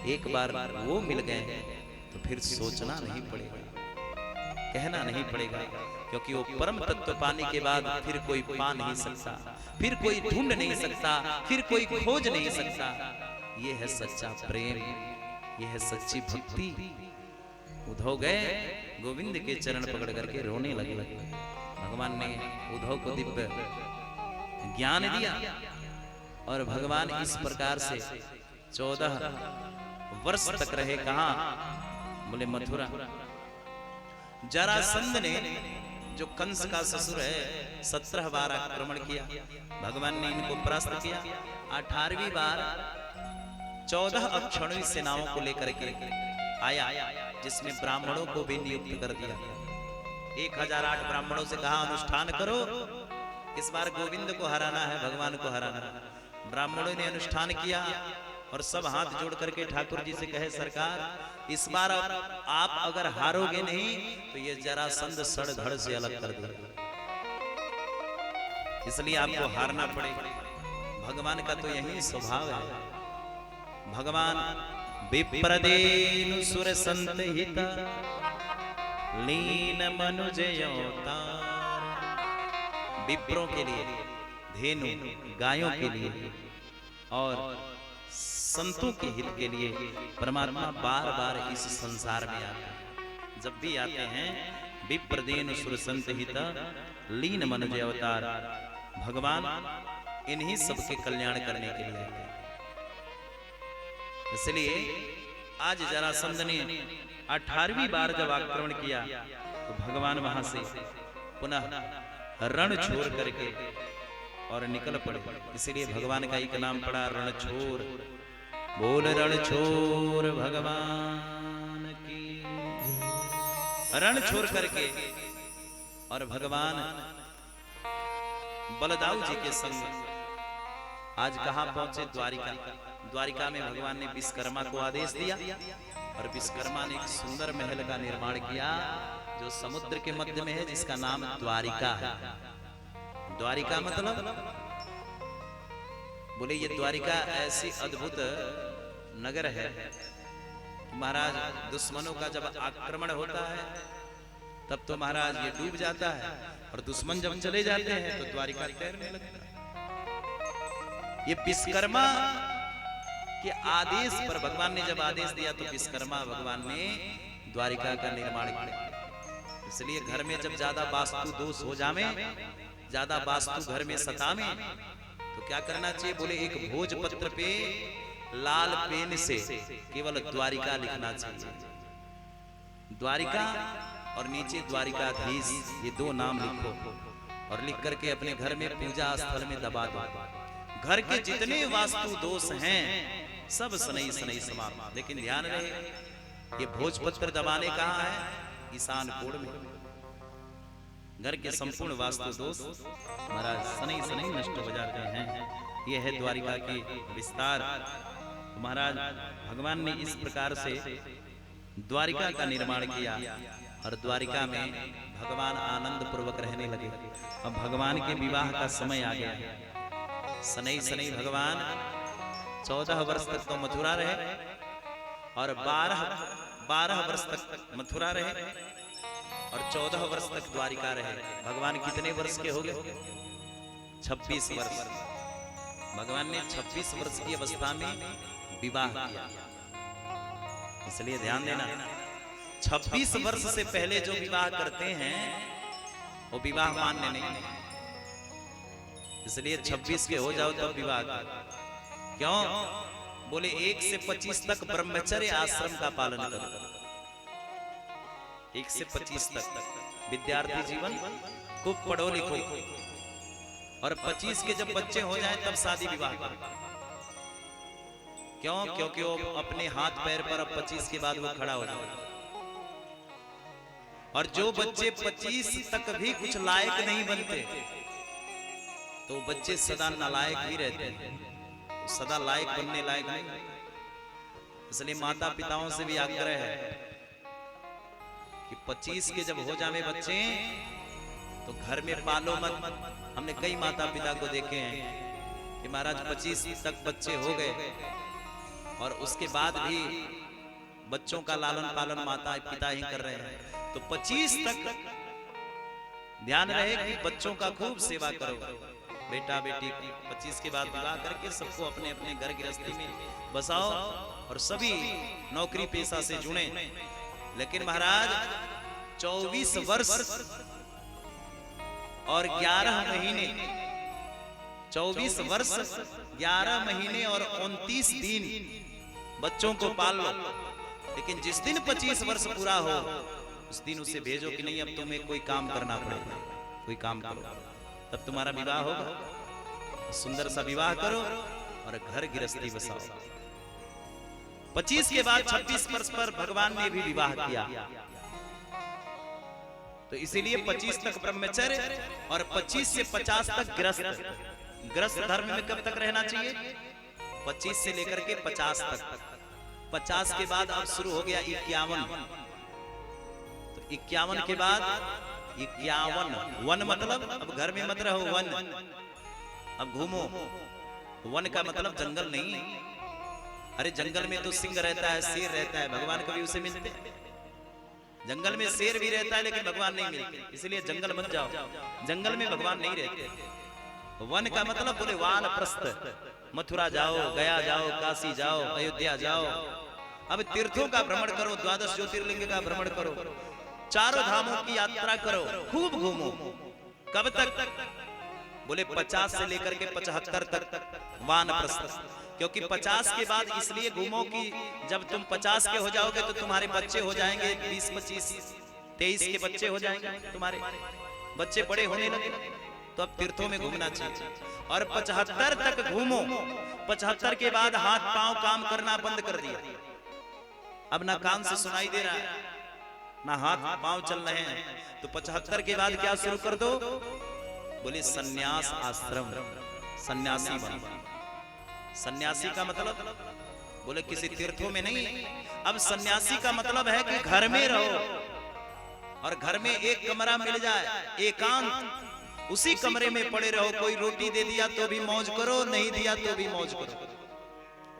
एक बार वो मिल गए तो फिर सोचना नहीं पड़ेगा, कहना नहीं पड़ेगा, क्योंकि वो परम तत्व पाने के बाद फिर कोई पा नहीं सकता, फिर कोई ढूंढ नहीं सकता, फिर कोई खोज नहीं सकता। ये है सच्चा प्रेम, ये है सच्ची भक्ति। उद्धव गए गोविंद के चरण पकड़ करके रोने लगे। भगवान ने उद्धव को दिव्य ज्ञान दिया और भगवान इस प्रकार से 14 वर्ष तक रहे। कहां? बोले मथुरा। जरासंध ने जो कंस का ससुर है 17 बार आक्रमण किया, भगवान ने इनको परास्त किया। 18वीं बार 14 अक्षौणी सेनाओं को लेकर के आया, जिसमें ब्राह्मणों को भी नियुक्त कर दिया। 1008 ब्राह्मणों से कहा अनुष्ठान करो, इस बार गोविंद को हराना है, भगवान को हराना है। ब्राह्मणों ने अनुष्ठान किया और सब हाथ जोड़ करके ठाकुर जी से कहे सरकार इस बार आप अगर हारोगे नहीं तो ये जरासंध सड़ धड़ से अलग कर देगा, इसलिए आपको हारना पड़ेगा। भगवान का तो यही स्वभाव है। भगवान विप्रदेनु सुर संत हित लीन मनुज अवतार। विप्रों के लिए, धेनु गायों के लिए और संतों के हित के लिए परमात्मा बार बार इस संसार में आते हैं। जब भी आते हैं विप्रदेनु सुर संत हित लीन मनुज अवतार, भगवान इन्हीं सबके कल्याण करने के लिए आते हैं। इसलिए आज जरासंध ने 18वीं बार जब आक्रमण किया तो भगवान वहां से पुनः रण छोड़ करके और निकल पड़े। इसलिए भगवान का एक नाम पड़ा रणछोर। बोल रणछोर भगवान की। रण छोड़ करके और भगवान बलदाऊ जी के संग आज कहां पहुंचे? द्वारिका। द्वारिका में भगवान ने विश्वकर्मा को आदेश दिया और विश्वकर्मा ने एक सुंदर महल का निर्माण किया जो समुद्र के मध्य में है, जिसका नाम द्वारिका है। द्वारिका मतलब बोले ये द्वारिका ऐसी अद्भुत नगर है, महाराज दुश्मनों का जब आक्रमण होता है तब तो महाराज ये डूब जाता है, और दुश्मन जब चले जाते हैं तो द्वारिका तैरने लगता है। ये विश्वकर्मा के आदेश पर भगवान ने जब आदेश दिया तो विश्वकर्मा भगवान ने द्वारिका का निर्माण किया। इसलिए घर में जब ज्यादा वास्तु दोष हो जावे, ज्यादा वास्तु घर में सतावे, तो क्या करना चाहिए? बोले एक भोजपत्र पे लाल पेन से केवल द्वारिका लिखना चाहिए। द्वारिका और नीचे द्वारिकाधीश, ये 2 नाम लिखो और लिख करके अपने घर में पूजा स्थल में दबा दो। घर के जितने वास्तु दोष हैं सब सनई सनई समाप्त। लेकिन ध्यान रहे ये भोजपत्र दबाने कहाँ है? ईशान कोण में। घर के संपूर्ण वास्तु दोष महाराज सनई सनई नष्ट हो जाते हैं। यह है द्वारिका की विस्तार। महाराज भगवान ने इस प्रकार से द्वारिका का निर्माण किया और द्वारिका में भगवान आनंद पूर्वक रहने लगे। अब भगवान के विवाह का समय आ गया। सनई सनई भगवान 14 वर्ष तक तो मथुरा रहे और 12 वर्ष तक मथुरा रहे और 14 वर्ष तक द्वारिका रहे। भगवान कितने वर्ष के हो गए? 26 वर्ष। भगवान ने 26 वर्ष की अवस्था में विवाह किया। इसलिए ध्यान देना, 26 वर्ष से पहले जो विवाह करते हैं वो विवाह मान्य नहीं है। इसलिए 26 के हो जाओ तब विवाह करो। क्यों? बोले 1 से 25 तक ब्रह्मचर्य आश्रम का पालन करो। 1 से 25 तक विद्यार्थी जीवन खूब पढ़ो लिखो, और 25 के जब बच्चे हो जाएं तब शादी विवाह करो। क्यों? क्योंकि वो अपने हाथ पैर पर अब 25 के बाद वो खड़ा हो जाएगा। और जो बच्चे 25 तक भी कुछ लायक नहीं बनते तो बच्चे सदा नालायक ही रहते हैं, तो सदा लायक बनने लायक नहीं। इसलिए माता पिताओं से भी आग्रह है कि 25 के जब हो जावे बच्चे तो घर में पालो मत। हमने कई माता पिता को देखे हैं कि महाराज 25 तक बच्चे हो गए और उसके बाद भी बच्चों का लालन पालन माता पिता ही कर रहे हैं, तो 25 तक ध्यान रहे कि बच्चों का खूब सेवा करो, बेटा बेटी। 25 के बाद विवाह करके सबको अपने अपने घर गृहस्थी में बसाओ और सभी नौकरी पेशा से जुड़े। लेकिन महाराज 24 वर्ष और 11 महीने, 24 वर्ष 11 महीने और 29 दिन बच्चों को पाल लो, लेकिन जिस दिन 25 वर्ष पूरा हो उस दिन उसे भेजो कि नहीं अब तुम्हें कोई काम करना पड़ेगा, कोई काम करो, तब तुम्हारा विवाह होगा। सुंदर सा विवाह करो और घर गृहस्थी बसाओ। 25 के बाद 26 वर्ष पर भगवान ने भी विवाह किया, तो इसीलिए 25 तक ब्रह्मचर्य और 25 से 50 तक गृहस्थ। गृहस्थ धर्म में कब तक रहना चाहिए? 25 से लेकर के 50 तक। 50 के बाद अब शुरू हो गया 51, तो 51 के बाद 51 वन मतलब अब घर में मत रहो, वन अब घूमो। वन का मतलब जंगल नहीं, अरे जंगल में तो सिंह रहता है, शेर रहता है, भगवान कभी उसे मिलते? जंगल में शेर भी रहता है लेकिन भगवान नहीं मिलते, इसलिए जंगल मत जाओ, जंगल में भगवान नहीं रहते। वन का मतलब बोले वानप्रस्थ, मथुरा जाओ, गया जाओ, काशी जाओ, अयोध्या जाओ, अब तीर्थों का भ्रमण करो, 12 ज्योतिर्लिंग का भ्रमण करो, चारों धामों की यात्रा करो, खूब घूमो। कब तक? बोले 50 से लेकर के 75 तक वानप्रस्थ। क्योंकि 50 के बाद इसलिए घूमो कि जब तुम 50 के हो जाओगे तो तुम्हारे बच्चे हो जाएंगे 20, 25, 23 के बच्चे हो जाएंगे, तुम्हारे बच्चे बड़े होने लगे, तो अब तीर्थों में घूमना चाहिए। और 75 तक घूमो। 75 के बाद हाथ पांव काम करना बंद कर दिया, अब ना कान से सुनाई दे रहा है ना हाथ पांव चल रहे हैं, तो 75 के बाद क्या शुरू कर दो? बोले सन्यास आश्रम, सन्यासी बनो। सन्यासी का मतलब बोले किसी तीर्थों में नहीं, अब सन्यासी का मतलब है कि घर में रहो और घर में एक कमरा मिल जाए, एकांत, उसी कमरे में पड़े रहो। कोई रोटी दे दिया तो भी मौज करो, नहीं दिया तो भी मौज करो,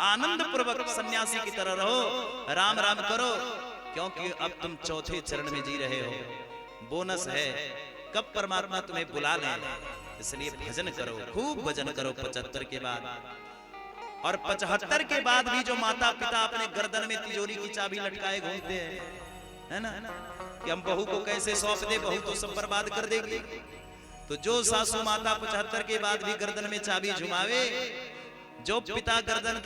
आनंद पूर्वक सन्यासी की तरह रहो, राम राम करो। क्योंकि अब तुम चौथे चरण में जी रहे हो, बोनस है, कब परमात्मा तुम्हें बुला ले, इसलिए भजन करो, खूब भजन करो 75 के बाद। और 75 के बाद भी जो माता पिता अपने गर्दन में तिजोरी की चाबी लटकाए घूमते हैं, है ना, कि हम बहू को कैसे सौंप दे, बहू तो सब बर्बाद कर देगी। तो जो सासू माता 75 के बाद भी गर्दन में चाबी झुमावे, जो पिता गर्दन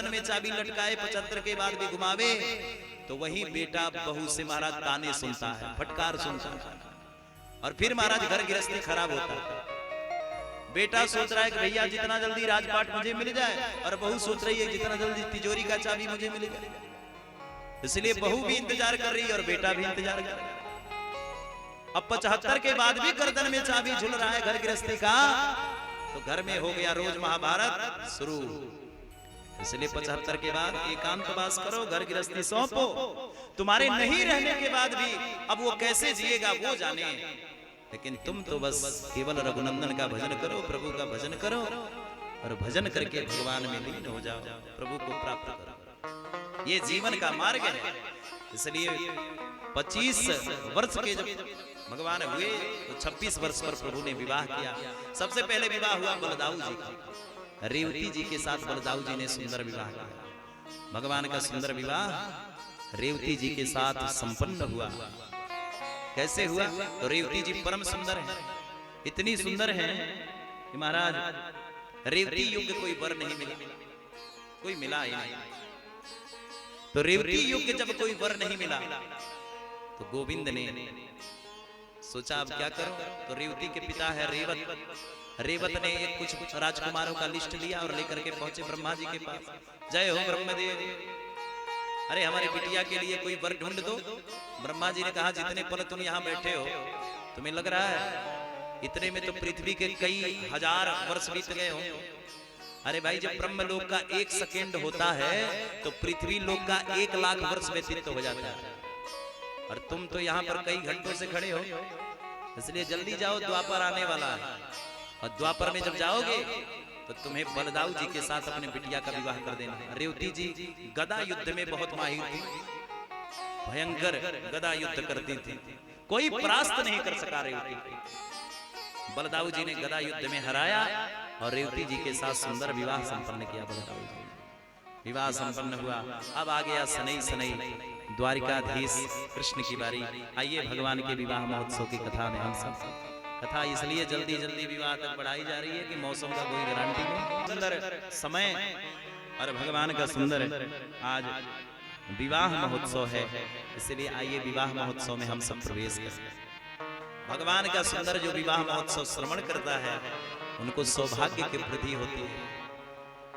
में चाबी लटकाए 75 के बाद भी घुमावे, तो वही बेटा बहू से महाराज ताने सुनता है, फटकार सुनता है, और फिर महाराज घर गृहस्थी खराब होता है। बेटा सोच रहा है कि भैया जितना जल्दी राजपाट मुझे मिल जाए, और बहू सोच रही है जितना जल्दी तिजोरी का चाबी मुझे मिल जाए। इसलिए बहू भी इंतजार कर रही है और बेटा भी इंतजार कर रहा है। अब 75 के बाद भी गर्दन में चाबी झूल रहा है घर गृहस्थी का, तो घर में हो गया रोज महाभारत शुरू। इसलिए 75 के बाद एकांतवास करो, घर गृहस्थी सौंपो। तुम्हारे नहीं रहने के बाद भी अब वो कैसे जिएगा वो जाने, लेकिन तुम तो बस केवल रघुनंदन का भजन करो, प्रभु का भजन करो, और भजन करके भगवान में लीन हो जाओ, प्रभु को प्राप्त करो। ये जीवन का मार्ग है। इसलिए 25 वर्ष के जब भगवान हुए तो 26 वर्ष पर प्रभु ने विवाह किया। सबसे पहले विवाह हुआ बलदाऊ जी का, रेवती जी के साथ बलदाऊ जी ने सुंदर विवाह किया। भगवान का सुंदर विवाह रेवती जी के साथ संपन्न हुआ। कैसे हुआ? तो रेवती जी परम सुंदर है, इतनी सुंदर है कि महाराज रेवती योग्य कोई वर नहीं मिला, कोई मिला ही नहीं। तो रेवती योग्य जब कोई वर नहीं मिला तो गोविंद ने सोचा अब क्या करो। तो रेवती के पिता है रेवत, रेवत ने एक कुछ राजकुमारों का लिस्ट लिया और लेकर के पहुंचे ब्रह्मा जी के पास। जय हो ब्रह्मदेव, अरे हमारी बिटिया के लिए कोई वर ढूंढ दो। ब्रह्मा जी ने कहा जितने पल तुम यहाँ बैठे हो, तुम्हें लग रहा है इतने में तो पृथ्वी के कई हजार वर्ष बीत गए होंगे। अरे भाई जब ब्रह्म लोक का 1 सेकेंड होता है तो पृथ्वी लोक का 1 लाख वर्ष व्यतीत हो जाता है, और तुम तो यहाँ पर कई घंटों से खड़े हो, इसलिए जल्दी जाओ, द्वापर आने वाला है। और द्वापर में जब जाओगे तो तुम्हें बलदाऊ जी के साथ अपने बिटिया का विवाह कर देना। रेवती जी गदा युद्ध में बहुत माहिर थी, भयंकर गदा युद्ध करती थी, कोई परास्त नहीं कर सका रेवती। बलदाऊ जी ने गदा युद्ध में हराया और रेवती जी के साथ सुंदर विवाह संपन्न किया। बलदाऊ जी विवाह संपन्न हुआ। अब आ गया सनई सनई द्वारिकाधीश कृष्ण की बारी। आइए भगवान के विवाह महोत्सव की कथा में हम सब। कथा इसलिए जल्दी जल्दी विवाह तक बढ़ाई जा रही है कि मौसम का कोई गारंटी नहीं। सुंदर समय और भगवान का सुंदर आज विवाह महोत्सव है, इसलिए आइए विवाह महोत्सव में हम सब प्रवेश करें। भगवान का सुंदर जो विवाह महोत्सव श्रवण करता है उनको सौभाग्य की वृद्धि होती है,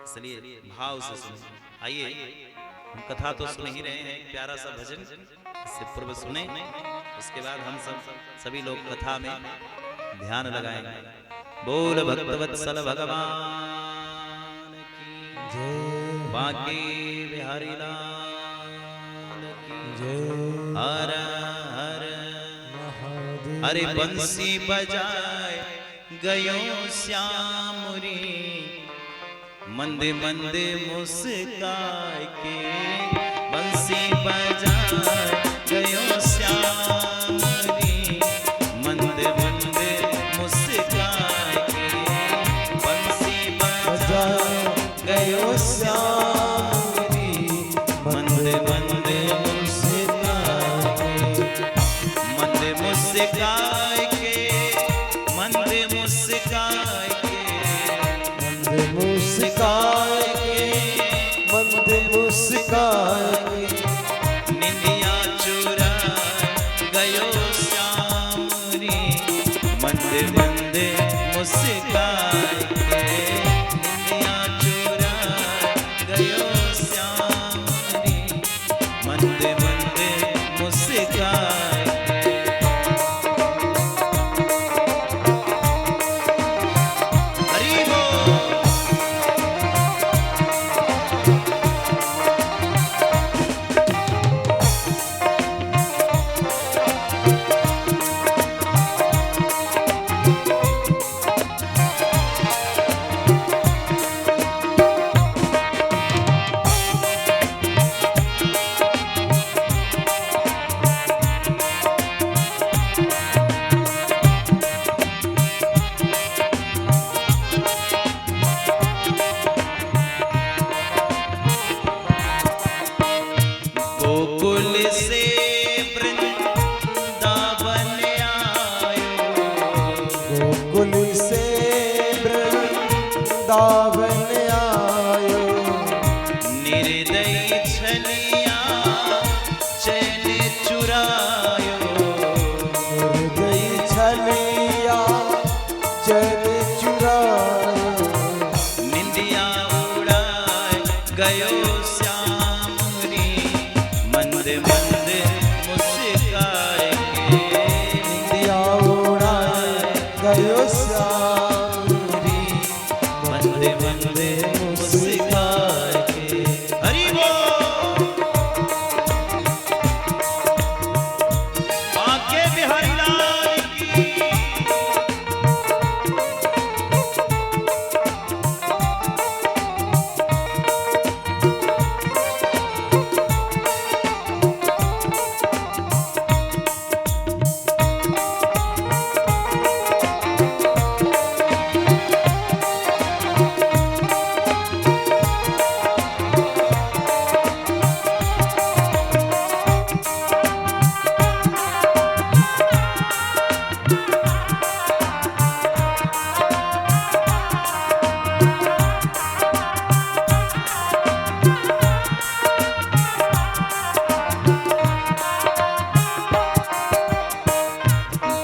इसलिए भाव से सुने। आइए हम कथा तो सुन ही रहे हैं, प्यारा सा भजन इससे पूर्व सुने, उसके बाद हम सभी लोग कथा में ध्यान लगाएंगे। बोल भक्तवत्सल भगवान की जय, बांके बिहारी लाल की जय हर हर। महादेव। अरे बंसी बजाए गयो श्यामुरी, मंदे मंदे मुस्काए के। बंसी बजाए गयो श्यामुरी, मंदे मंदे मुस्काए के। बंसी बजाए गयो श्यामुरी, मंदे मंदे मुस्काए के। मंदे मुस्काए के, मंदे मुस्काए के, मंद मुस्काए के, मंद मुस्काए के। निंदिया चुराए गयो श्यामुरी, मंदे मंदे मुस्काए के। निंदिया चुराए गयो श्यामुरी, मंदे मंदे मुस्काए के। हरि बोल। गोकुल से वृंदावन आयो, गोकुल से वृंदावन आयो। निर्दयी छलिया चैन चुरायो। निर्दयी छलिया चैन चुरायो। निंदिया उड़ाए गयो श्यामुरी, मंदे मंदे मुस्काए के। निंदिया उड़ाए गयो श्यामुरी, मंदे मंदे मुस्काए के। हरि बोल। बांके बिहारी लाल की।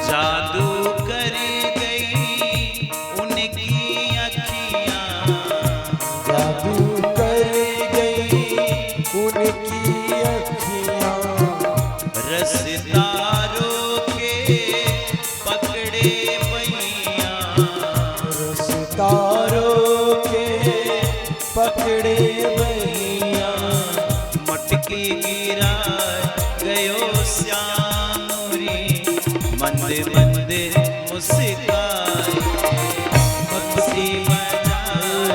जादू कर गई उनकी अखियां, जादू कर गई उनकी अखियां। रसदारों के पकड़े पहिया। रसदारों के पकड़े बहिया। मटकी गिरा गयो श्यामुरी, मंदे मंदे मुस्काए। बंसी बजाए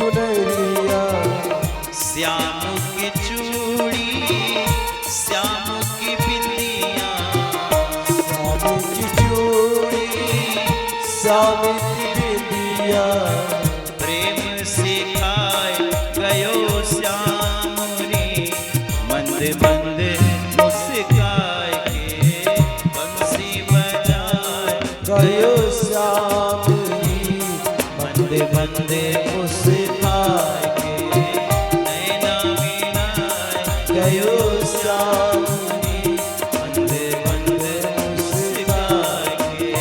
चुनरिया श्याम की चूड़ी श्याम की बिंदिया श्याम की चूड़ी श्याम की बिंदिया प्रेम सिखाए गयो श्याम रे मंद मंद मुस्काए के बंसी बजाए गयो श्याम मंद मंद मुस्काए के नैना मीनाए गयो श्याम मंद मंद मुस्काए के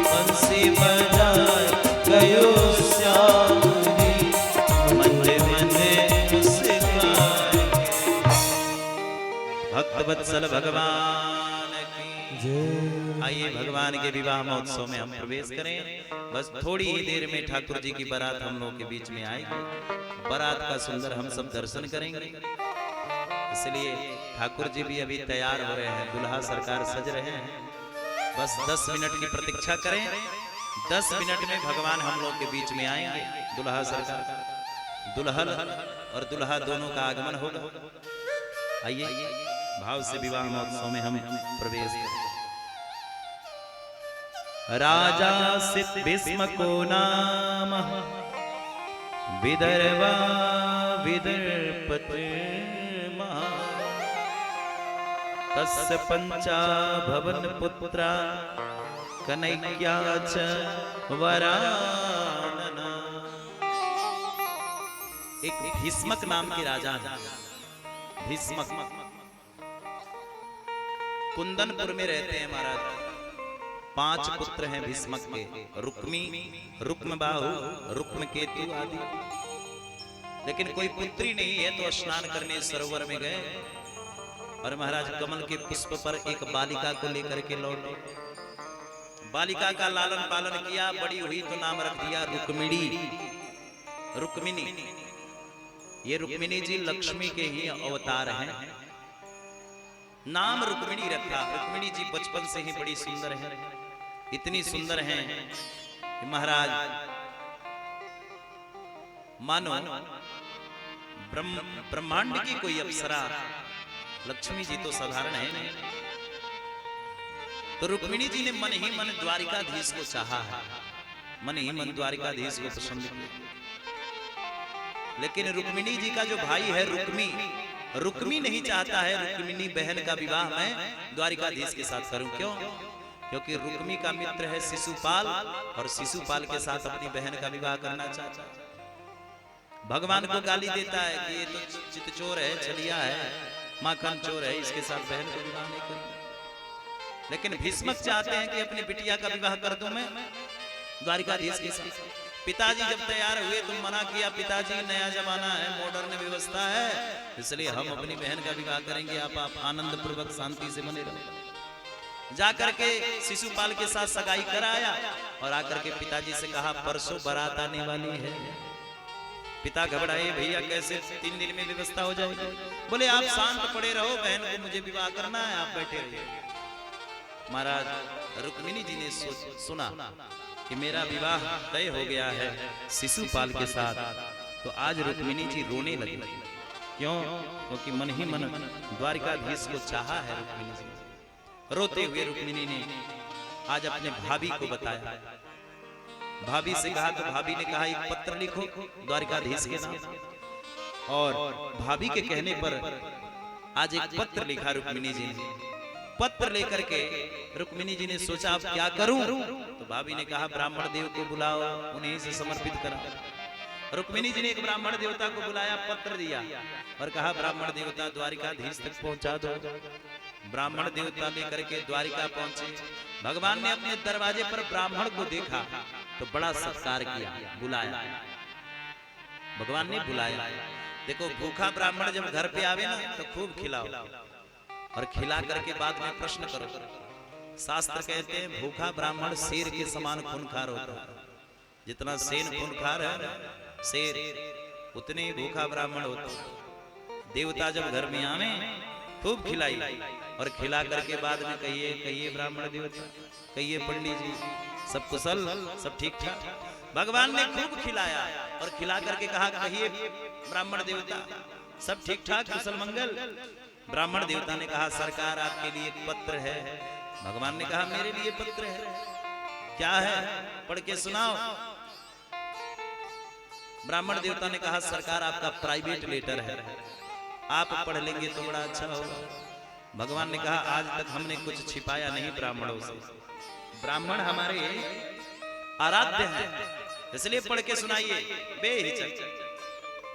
बंसी बजाए गयो श्याम मंद मंद मुस्काए भक्त वत्सल भगवान की जय। आइए भगवान के विवाह महोत्सव में हम प्रवेश करें। बस थोड़ी ही देर में ठाकुर जी की बारात हम लोगों के बीच में आएगी। बारात का सुंदर हम सब दर्शन करेंगे। इसलिए ठाकुर जी भी अभी तैयार हो रहे हैं, दुल्हा सरकार सज रहे हैं। बस 10 मिनट की प्रतीक्षा करें। 10 मिनट में भगवान हम लोग के बीच में आएंगे। दुल्हा सरकार, दुल्हन और दुल्हा दोनों का आगमन होगा। आइए भाव से विवाह महोत्सव में हम प्रवेश करें। राजा सित भीष्म को नाम विदर्भा विदर्पते तस्य पंचा भवन पुत्रा कनैया च वरानना। एक भीष्मक नाम के राजा हैं। भीष्मक कुंदनपुर में रहते हैं महाराज। 5 पुत्र हैं भीष्मक के, रुक्मी, रुक्मबाहु, रुक्मकेतु आदि। लेकिन कोई पुत्री नहीं है तो स्नान करने सरोवर में गए और महाराज कमल के पुष्प पर एक बालिका को लेकर के लौटे। बालिका का लालन पालन किया, बड़ी हुई तो नाम रख दिया रुक्मिणी, रुक्मिणी। ये रुक्मिणी जी लक्ष्मी के ही अवतार हैं। नाम रुक्मिणी रखा। रुक्मिणी जी बचपन से ही बड़ी सुंदर है। इतनी सुंदर हैं कि महाराज मानो ब्रह्मांड की कोई अप्सरा। लक्ष्मी जी तो साधारण है नहीं। तो रुक्मिणी जी ने मन ही मन द्वारिकाधीश को चाहा है, मन ही मन द्वारिकाधीश को पसंद किया। लेकिन रुक्मिणी जी का जो भाई है रुक्मी, रुक्मी नहीं चाहता है रुक्मिणी बहन का विवाह मैं द्वारिकाधीश के साथ करूं। क्यों? क्योंकि रुक्मी का मित्र है शिशुपाल और शिशुपाल के साथ अपनी बहन का विवाह करना चाहता है। भगवान को गाली देता है कि ये तो चितचोर है, छलिया है, माखन चोर है, इसके साथ बहन का विवाह नहीं करूं। लेकिन भीष्मक चाहते हैं कि अपनी बिटिया का विवाह कर दूं मैं द्वारिकाधीश के साथ। पिताजी जब तैयार हुए तो मना किया, पिताजी नया जमाना है, मॉडर्न व्यवस्था है, इसलिए हम अपनी बहन का विवाह करेंगे, आप आनंद पूर्वक शांति से बने रहो। जाकर के शिशुपाल के साथ सगाई कराया और आकर के पिताजी से कहा परसों बारात आने वाली है। पिता घबराए, भैया कैसे 3 दिन में व्यवस्था हो जाएगी? बोले आप शांत पड़े रहो, बहन को मुझे विवाह करना है, आप बैठे रहिए। महाराज रुक्मिणी जी ने सुना कि मेरा विवाह तय हो गया है शिशुपाल के साथ, तो आज रुक्मिणी जी रोने लगी। क्यों? क्योंकि मन ही मन द्वारिकाधीश को चाहा है रुक्मिणी जी। रोते हुए रुक्मिणी ने आज अपने भाभी को बताया। भाभी से कहा तो भाभी ने कहा एक पत्र लिखो द्वारिकाधीश के नाम। और भाभी के कहने पर आज एक पत्र लिखा रुक्मिणी जी ने। पत्र लेकर के रुक्मिणी जी ने सोचा अब क्या करूं? तो भाभी ने कहा ब्राह्मण देव को बुलाओ, उन्हीं से समर्पित कराओ। रुक्मिणी जी ने एक ब्राह्मण देवता को बुलाया, पत्र दिया और कहा ब्राह्मण देवता द्वारिकाधीश तक पहुंचा दो। ब्राह्मण देवता लेकर के द्वारिका पहुंचे। भगवान ने अपने दरवाजे पर ब्राह्मण को देखा तो बड़ा सत्कार किया, बुलाया। भगवान ने बुलाया। देखो भूखा ब्राह्मण जब घर पे आवे ना तो खूब खिलाओ और खिला करके बाद में प्रश्न करो। शास्त्र कहते हैं भूखा ब्राह्मण शेर के समान खूंखार होता है। जितना शेर खूंखार है शेर, उतने ही भूखा ब्राह्मण होता है। देवता जब घर में आवे खूब खिलाई और खिला करके बाद में कहिए ब्राह्मण देवता, कहिए पंडित जी सब कुशल, सब ठीक ठाक। भगवान ने खूब खिलाया और खिला करके कहा कहिए ब्राह्मण देवता सब ठीक ठाक कुशल मंगल। ब्राह्मण देवता ने कहा सरकार आपके लिए एक पत्र है। भगवान ने कहा मेरे लिए पत्र है, क्या है पढ़ के सुनाओ। ब्राह्मण देवता ने कहा सरकार आपका प्राइवेट लेटर है, आप पढ़ लेंगे तो बड़ा अच्छा होगा। भगवान ने कहा आज तक हमने कुछ छिपाया नहीं ब्राह्मणों से, ब्राह्मण हमारे आराध्य हैं, इसलिए पढ़ के सुनाइए बेहिचक।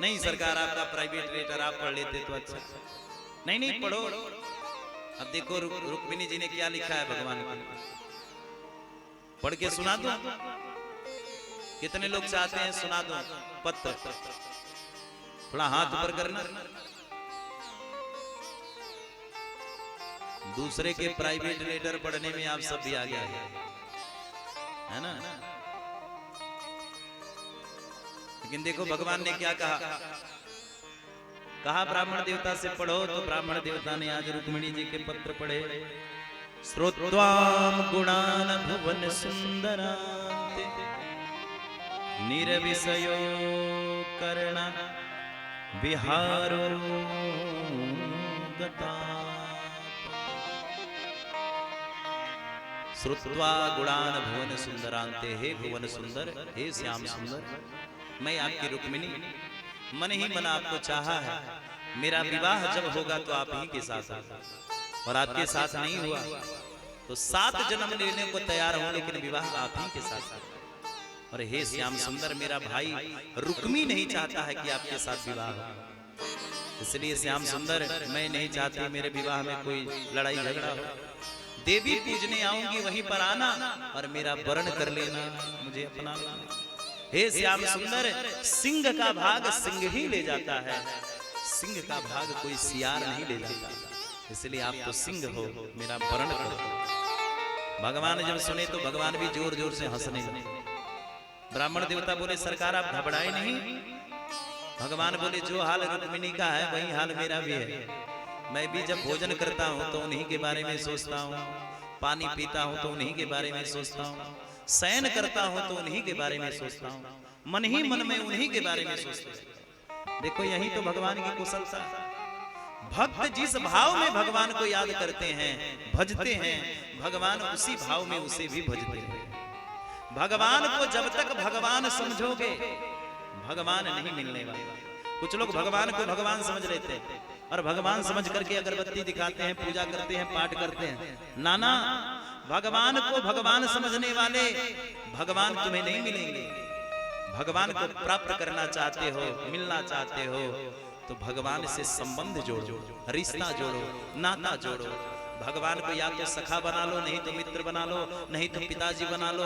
नहीं सरकार आपका प्राइवेट लेटर आप पढ़ लेते तो अच्छा। नहीं नहीं पढ़ो। अब देखो रुक्मिणी जी ने क्या लिखा है भगवान को, पढ़ के सुना दो। कितने लोग चाहते हैं सुना दो पत्र, थोड़ा हाथ ऊपर करना। दूसरे के प्राइवेट लेटर पढ़ने में आप सब भी आ गया है ना। लेकिन देखो भगवान ने क्या कहा ब्राह्मण देवता से पढ़ो, तो ब्राह्मण देवता ने आज रुक्मिणी जी के पत्र पढ़े। श्रोत्वाम गुणान भुवन सुंदरांते निरविषयो कर्ण विहारो गता। श्रुत्वा गुणान भुवन सुंदरांते, हे भुवन सुंदर, हे श्याम सुंदर, मैं आपकी रुक्मिणी मन ही मन आपको चाहा है। मेरा विवाह जब होगा तो आप ही के साथ होगा, और आपके साथ नहीं हुआ तो 7 जन्म लेने को तैयार हो, लेकिन विवाह आप ही के साथ होगा। और हे श्याम सुंदर, मेरा भाई रुक्मी नहीं चाहता है कि आपके साथ विवाह हो, इसलिए श्याम सुंदर मैं नहीं चाहती मेरे विवाह में कोई लड़ाई झगड़ा हो। देवी पूजने आऊंगी वहीं पर आना और मेरा वरण कर लेना, मुझे अपना लेना। हे श्याम सुंदर, सिंह का भाग सिंह ही ले जाता है, सिंह का भाग कोई सियार नहीं ले जाता, इसलिए आप तो सिंह हो, मेरा वरण करो। भगवान जब सुने तो भगवान भी जोर जोर से हंसने लगे। ब्राह्मण देवता बोले सरकार आप घबराए नहीं। भगवान बोले जो हाल रुक्मिणी का है वही हाल मेरा भी है। मैं भी जब भोजन करता हूँ तो उन्हीं के बारे में सोचता हूँ, पानी पीता हूँ तो उन्हीं के बारे में सोचता हूँ, शयन करता हूँ तो उन्हीं के बारे में सोचता हूँ, मन ही मन में उन्हीं के बारे में सोचता हूँ। देखो यही तो भगवान की कुशलता। भक्त जिस भाव में भगवान को याद करते हैं भजते हैं, भगवान उसी भाव में उसे भी भजते हैं। भगवान को जब तक भगवान समझोगे भगवान नहीं मिलने वाला। कुछ लोग भगवान को भगवान समझ लेते हैं और भगवान समझ करके अगरबत्ती दिखाते हैं, पूजा करते हैं, पाठ करते हैं। नाना, भगवान को भगवान समझने वाले भगवान तुम्हें नहीं मिलेंगे। भगवान को प्राप्त करना चाहते हो, मिलना चाहते हो तो भगवान से संबंध जोड़ो, रिश्ता जोड़ो, नाता जोड़ो। भगवान को या तो सखा बना लो, नहीं तो मित्र बना लो, नहीं तो पिताजी बना लो,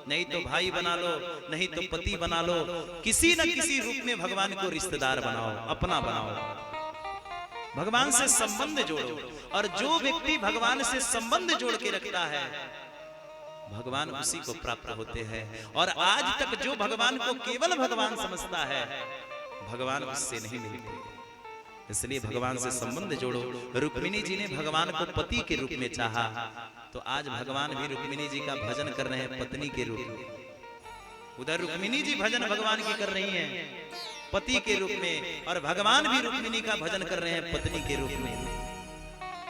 नहीं तो भाई बना लो, नहीं तो पति बना लो। किसी न किसी रूप में भगवान को रिश्तेदार बनाओ, अपना बनाओ। भगवान से संबंध जोड़ो, और जो व्यक्ति भगवान से संबंध जोड़ के रखता है भगवान उसी को प्राप्त होते हैं। और आज तक जो भगवान को केवल भगवान समझता है भगवान उससे नहीं मिलते, इसलिए भगवान से संबंध जोड़ो। रुक्मिणी जी ने भगवान को पति के रूप में चाहा, तो आज भगवान भी रुक्मिणी जी का भजन कर रहे हैं पत्नी के रूप में। उधर रुक्मिणी जी भजन भगवान की कर रही हैं पति के रूप में, और भगवान भी रुक्मिणी का भजन कर रहे हैं पत्नी के रूप में।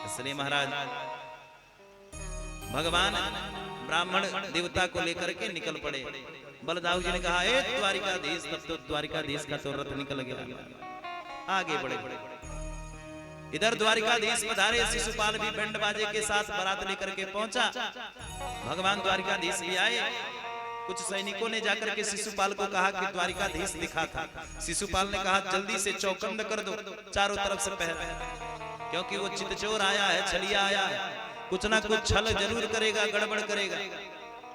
इसलिए महाराज भगवान ब्राह्मण देवता को लेकर के निकल पड़े। बलदाऊ जी ने कहा ए द्वारिकाधीश, तब तो द्वारिकाधीश का तो रथ निकल गया। आगे बढ़े इधर द्वारिकाधीश पधारे। शिशुपाल भी बैंड बाजे के साथ बारात लेकर के पहुंचा। भगवान द्वारिकाधीश भी आए। कुछ सैनिकों ने जाकर के शिशुपाल को कहा कि द्वारिकाधीश दिखा था। शिशुपाल ने कहा जल्दी से चौकंद कर दो, चारों तरफ से पहरा, क्योंकि वो चितचोर आया है, छलिया आया है, कुछ ना कुछ छल जरूर करेगा, गड़बड़ करेगा,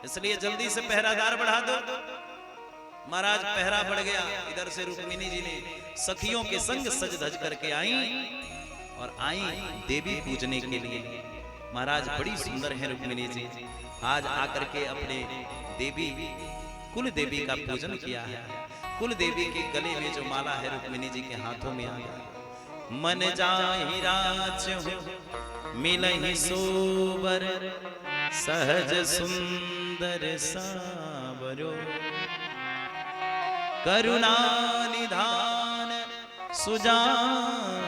इसलिए जल्दी से पहरादार बढ़ा दो। महाराज पहरा बढ़ गया। इधर से रुक्मिणी जी ने सखियों के संग सज धज करके आई और आई देवी पूजने के लिए। महाराज बड़ी सुंदर है रुक्मिणी जी। आज आकर के अपने देवी कुल देवी का पूजन किया है। कुल देवी के गले में जो माला है रुक्मिणी जी के हाथों में आ गया। मन जाहि राज मिलहि सोबर, सहज सुंदर सावरो, करुणा निधान सुजानशील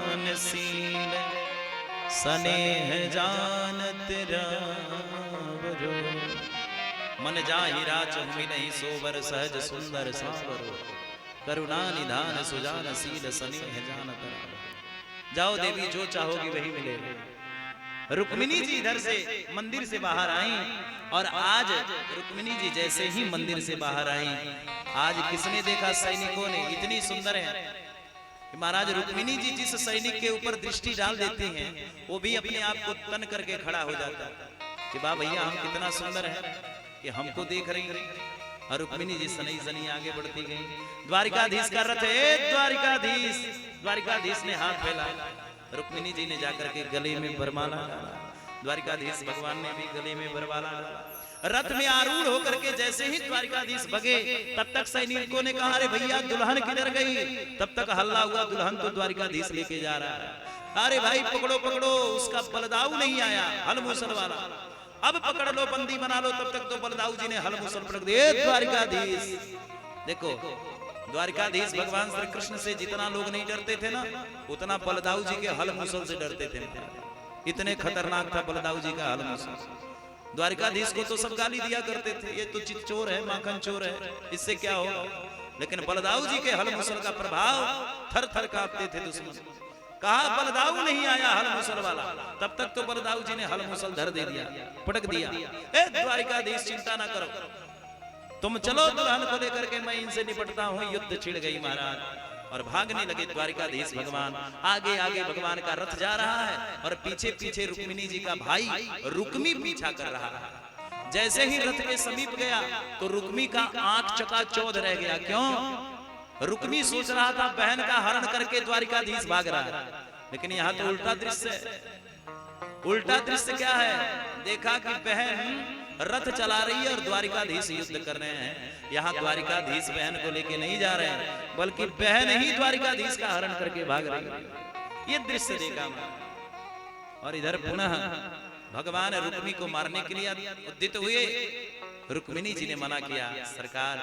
स्नेह जानत रावरो मन जाहि राच मिलहि सोबर सहज सुंदर सावरो करुणा निधान सुजानशील स्नेह जानत रावरो। जाओ देवी जो चाहोगी वही मिलेगा। रुक्मिणी जी इधर से मंदिर से बाहर आई और आज रुक्मिणी जी जैसे ही मंदिर से बाहर आई, आज किसने देखा? सैनिकों ने। इतनी सुंदर है कि महाराज रुक्मिणी जी जिस सैनिक के ऊपर दृष्टि डाल देते हैं वो भी अपने आप को तन करके खड़ा हो जाता है कि वाह भैया हम कितना सुंदर है कि हमको देख रही है। और रुक्मिणी जी सनई सनी आगे बढ़ती गई। द्वारिकाधीश का रथ है। द्वारिकाधीश द्वारिकाधीश ने हाथ फैलाया। रुक्मिणी जी ने जाकर के गले में वरमाला डाला। द्वारिकाधीश भगवान ने भी गले में वरमाला डाला। रथ में आरूढ़ होकर के जैसे ही द्वारिकाधीश भगे तब तक सैनिकों ने कहा अरे भैया दुल्हन किधर गई? तब तक हल्ला हुआ दुल्हन तो द्वारिकाधीश लेके जा रहा है। अरे भाई पकड़ो पकड़ो, उसका बलदाऊ नहीं आया, हल मूसल वाला। अब पकड़ लो, बंदी बना लो। तब तक तो बलदाऊ जी ने हल मूसल पकड़ दिए। द्वारिकाधीश देखो, द्वारिकाधीश भगवान श्री कृष्ण से जितना लोग नहीं डरते थे ना, उतना बलदाऊ जी के हल मूसल से डरते थे। इतने खतरनाक था बलदाऊ जी का हल मूसल। द्वारिकाधीश को तो सब गाली दिया करते थे, ये तो चित चोर है, माखन चोर है, इससे क्या होगा। लेकिन बलदाऊ जी के हल मूसल का प्रभाव थर थर कांपते थे दुश्मन। कहा बलदाऊ नहीं आया हल मूसल वाला। तब तक तो बलदाऊ जी ने हल मूसल धर दे दिया, पटक दिया। ए द्वारिकाधीश चिंता ना करो, तुम चलो दुल्हन को लेकर के, मैं इनसे निपटता हूँ। युद्ध छिड़ गई महाराज और भागने लगे द्वारिकाधीश भगवान। आगे आगे भगवान का रथ जा रहा है और पीछे पीछे रुक्मिणी जी का भाई रुक्मी पीछा कर रहा है। जैसे ही रथ के समीप गया तो रुक्मी का आंख चकाचौंध रह गया। क्यों? रुक्मी सोच रहा था बहन का हरण करके द्वारिकाधीश भाग रहा है, लेकिन यहाँ तो उल्टा दृश्य है। उल्टा दृश्य क्या है? देखा कि बहन रथ चला रही है और द्वारिकाधीश युद्ध कर रहे हैं। यहाँ द्वारिकाधीश बहन को लेके नहीं जा रहे हैं, बल्कि बहन ही द्वारिकाधीश का हरण करके भाग रही है। ये दृश्य देखा। और इधर पुनः भगवान रुक्मी को मारने के लिए उद्यत हुए। रुक्मिणी जी ने मना किया, सरकार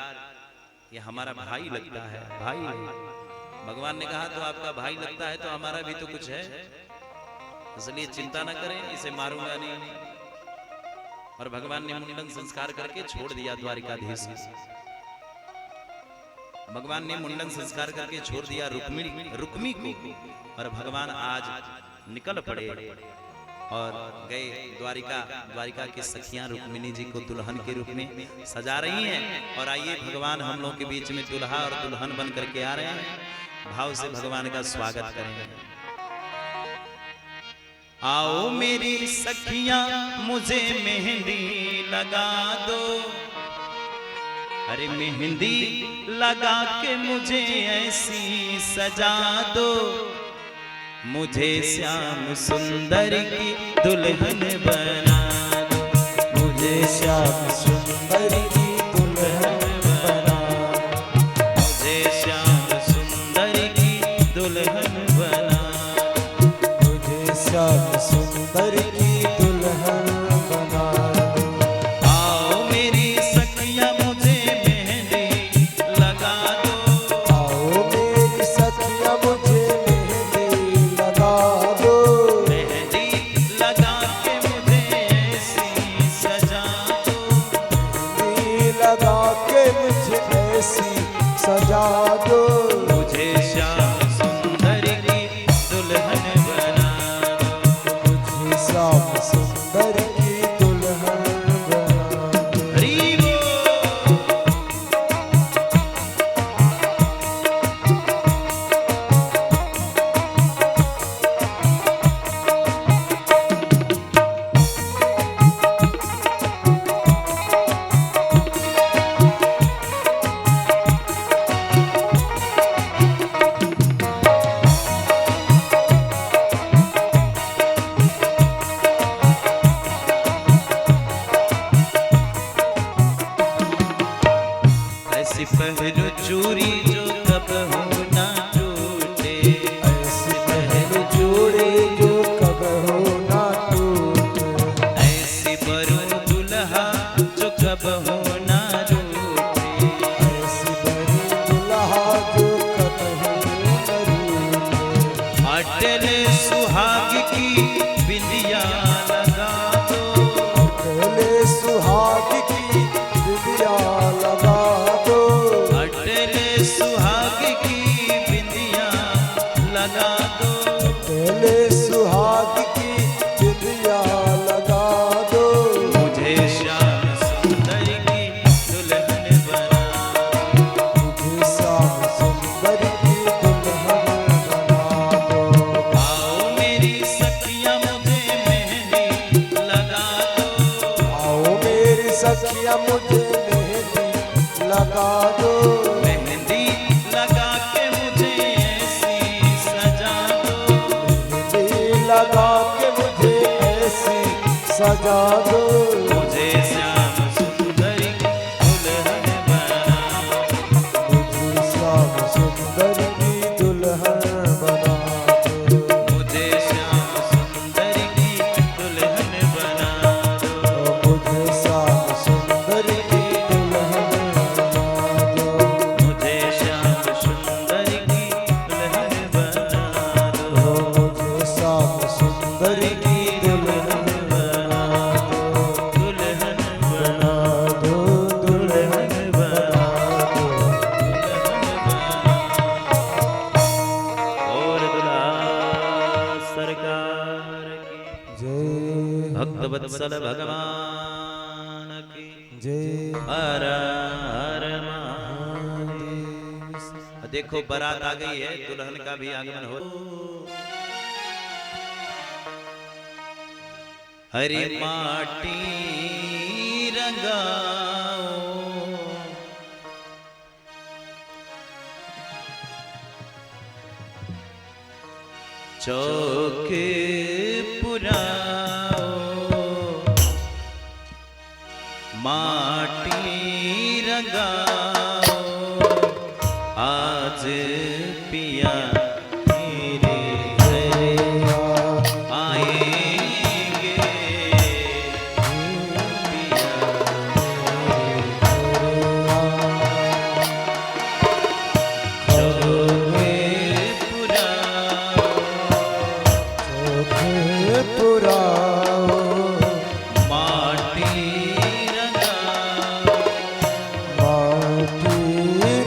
ये हमारा भाई लगता है, भाई। भगवान ने कहा तो आपका भाई लगता है तो हमारा भी तो कुछ है, इसलिए चिंता न करें, इसे मारूंगा नहीं। और भगवान ने मुंडन संस्कार करके छोड़ दिया द्वारिकाधीश। भगवान ने मुंडन संस्कार करके छोड़ दिया रुक्मी को। और भगवान आज निकल पड़े और गए द्वारिका की सखियां रुक्मिणी जी को दुल्हन के रूप में सजा रही हैं। और आइए भगवान हम लोग के बीच में दुल्हा और दुल्हन बन करके आ रहे हैं। भाव से भगवान का स्वागत करेंगे। आओ मेरी सखियां मुझे मेहंदी लगा दो, अरे मेहंदी लगा के मुझे ऐसी सजा दो, मुझे श्याम सुंदर की दुल्हन बना दो, मुझे श्याम सुंदर की दुल्हन बना, मुझे श्याम सुंदर की दुल्हन बना, मुझे श्याम सुंदर की दुल्हन बना। आओ मेरी सखियां मुझे मेहंदी लगा दो, आओ मेरी सखियां मुझे मेहंदी लगा दो, मेहंदी लगा के मुझे ऐसी सजा दो, मेहंदी लगा के मुझे ऐसी सजा दो, मुझे श्याम सुंदर की दुल्हन बना दो, मुझे श्याम सुंदर की दुल्हन बना दो। हरि बोल। ऐसी पहरो चूड़ी जो कब हो ना टूटे, ऐसी पहन जोड़े जो कब हो ना टूटे, ऐसी बरो दुल्हा जो कब हो ना रूठे, ऐसी बड़ी दुल्हा लगा दो, अटल सुहाग की बिंदिया लगा दो, पहले सुहाग की बिंदिया लगा दो, मुझे श्याम सुंदर की दुल्हन बना, मुझे श्याम सुंदर की दुल्हन बना दो। आओ मेरी सखिया मुझे मेहंदी लगा दो, आओ मेरी सखिया मुझे मेहंदी लगा दो, मेहंदी लगा के मुझे ऐसी सजा दो, मेहंदी लगा के मुझे ऐसी सजा दो, मुझे श्याम सुंदर की दुल्हन बना, मुझे श्याम सुंदर की दुल्हन बना दो, मुझे श्याम सुंदर की दुल्हन बना दो, मुझे श्याम सुंदर की दुल्हन बना दो, मुझे श्याम सुंदर की दुल्हन बना दो, मुझे श्याम सुंदर की दुल्हन बना दो, दुल्हन बना दो, दुल्हन बना दो। और दुल्हा सरकार की जय भक्त वत्सल भगवान की जय हर हर महादेव। देखो बारात आ गई है, दुल्हन का भी आगमन हो। हरी माटी रंगाओ, चौके पुराओ, माटी रंगाओ, आज पिया मेरे घरे आएंगे, पिया चौके पुराओ, पुराओ माटी रंगाओ, माटी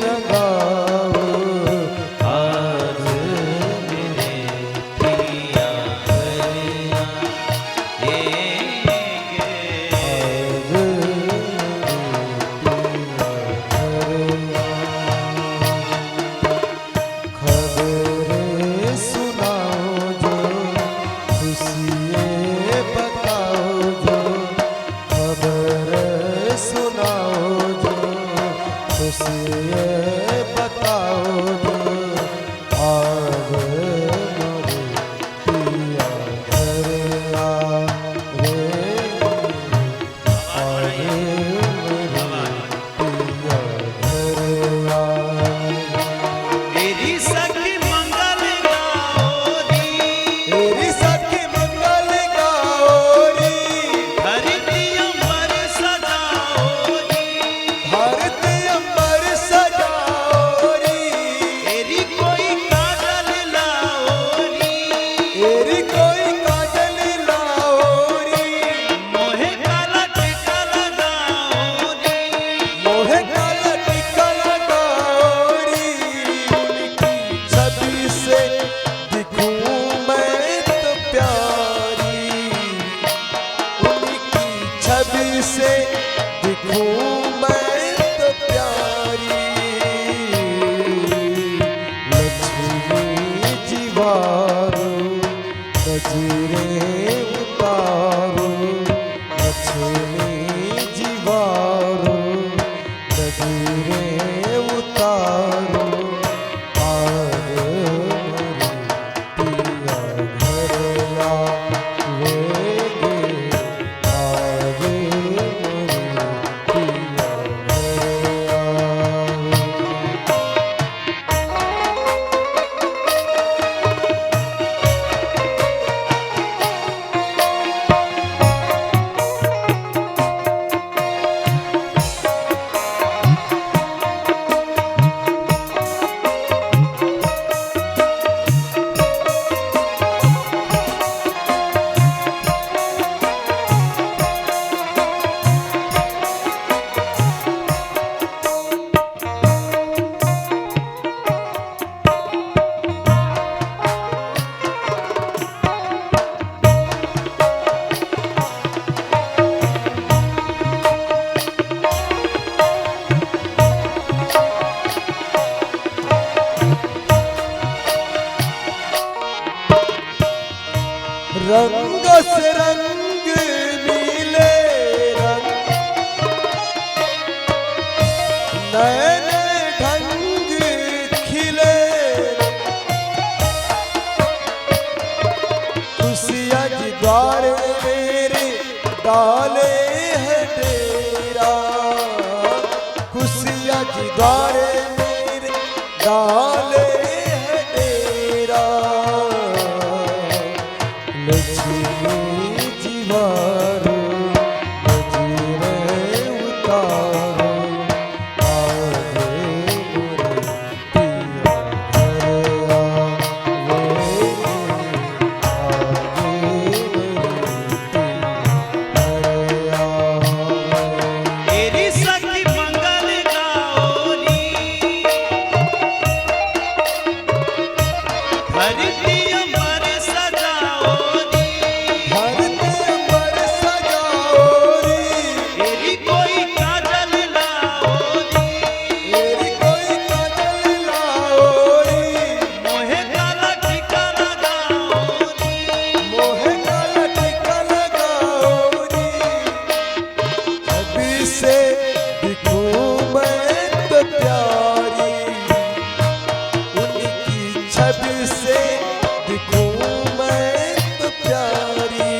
रंगाओ, आज मेरे पिया घरे आएंगे, खबरें सुनाओ जो खुशियाँ बताओ जो, खबरें सुनाओ जो खुशियाँ बताओ जो, आज मोरे पिया घर आ रे, आज मोरे पिया घर आ। तेरी सखी मंगल गाओरी, तेरी सखी मंगल गाओरी, धरती अंबर सजाओरी, धरती अंबर सजाओरी, बस रंग नीले रंग नैन ढंग खिले खुशियाँ जी द्वारे मेरे डाले है डेरा खुशियाँ जी द्वारे मेरे डाले है डेरा लक्ष्मी जीवारो नजरे उतारो आगे मुरतिया भरया तेरी सखी मंगल गाओरी धरती अमर सजाओरी धरती अमर सजाओरी तेरी कोई काजल लाओरी मेरी कोई काजल लाओरी मोहे काला टीका लगाओरी मोहे काला टीका लगाओरी छवि से दिखूं मैं तो प्यारी उनकी छवि से दिखूं मैं तो प्यारी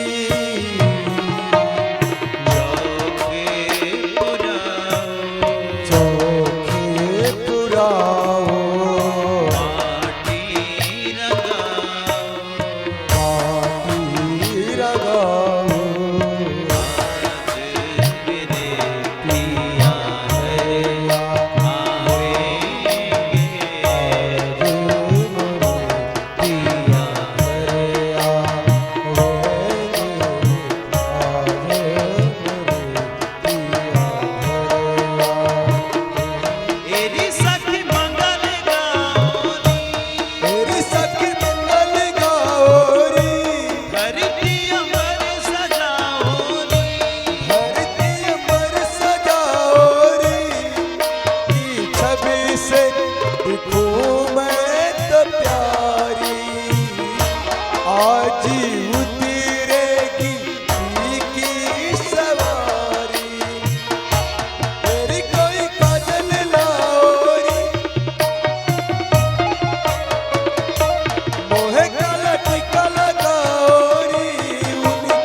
चौखे पुराओ माटी लगाओ तेरी सखी मंगल गाओरी मेरी सखी मंगल गाओरी धरती अमर सजाओरी धरती अमर सजाओरी की छवि से दिखूं मैं तो प्यारी आज उतरेगी की सवारी मेरी कोई काजल लाओरी मोहे काला टीका लगाओरी उनकी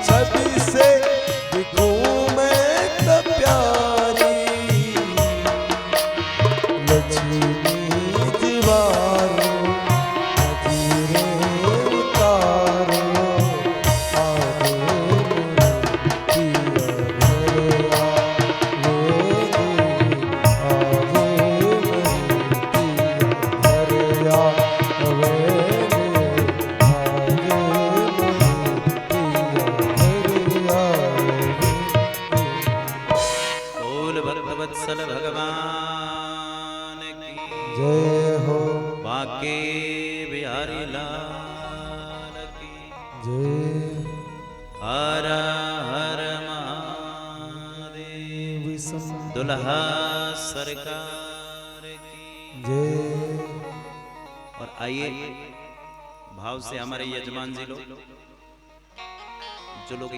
छवि से दिखूं मैं तो प्यारी लक्ष्मी दीवारो नजरे उतारो आगे मुरतिया भरया बोल भक्तवत्सल भगवान की जय हो बाके बिहारी लाल की जय हर हर महादेव दुल्हा सरकार की जय और आइए भाव से हमारे यजमान जी लोग जो लोग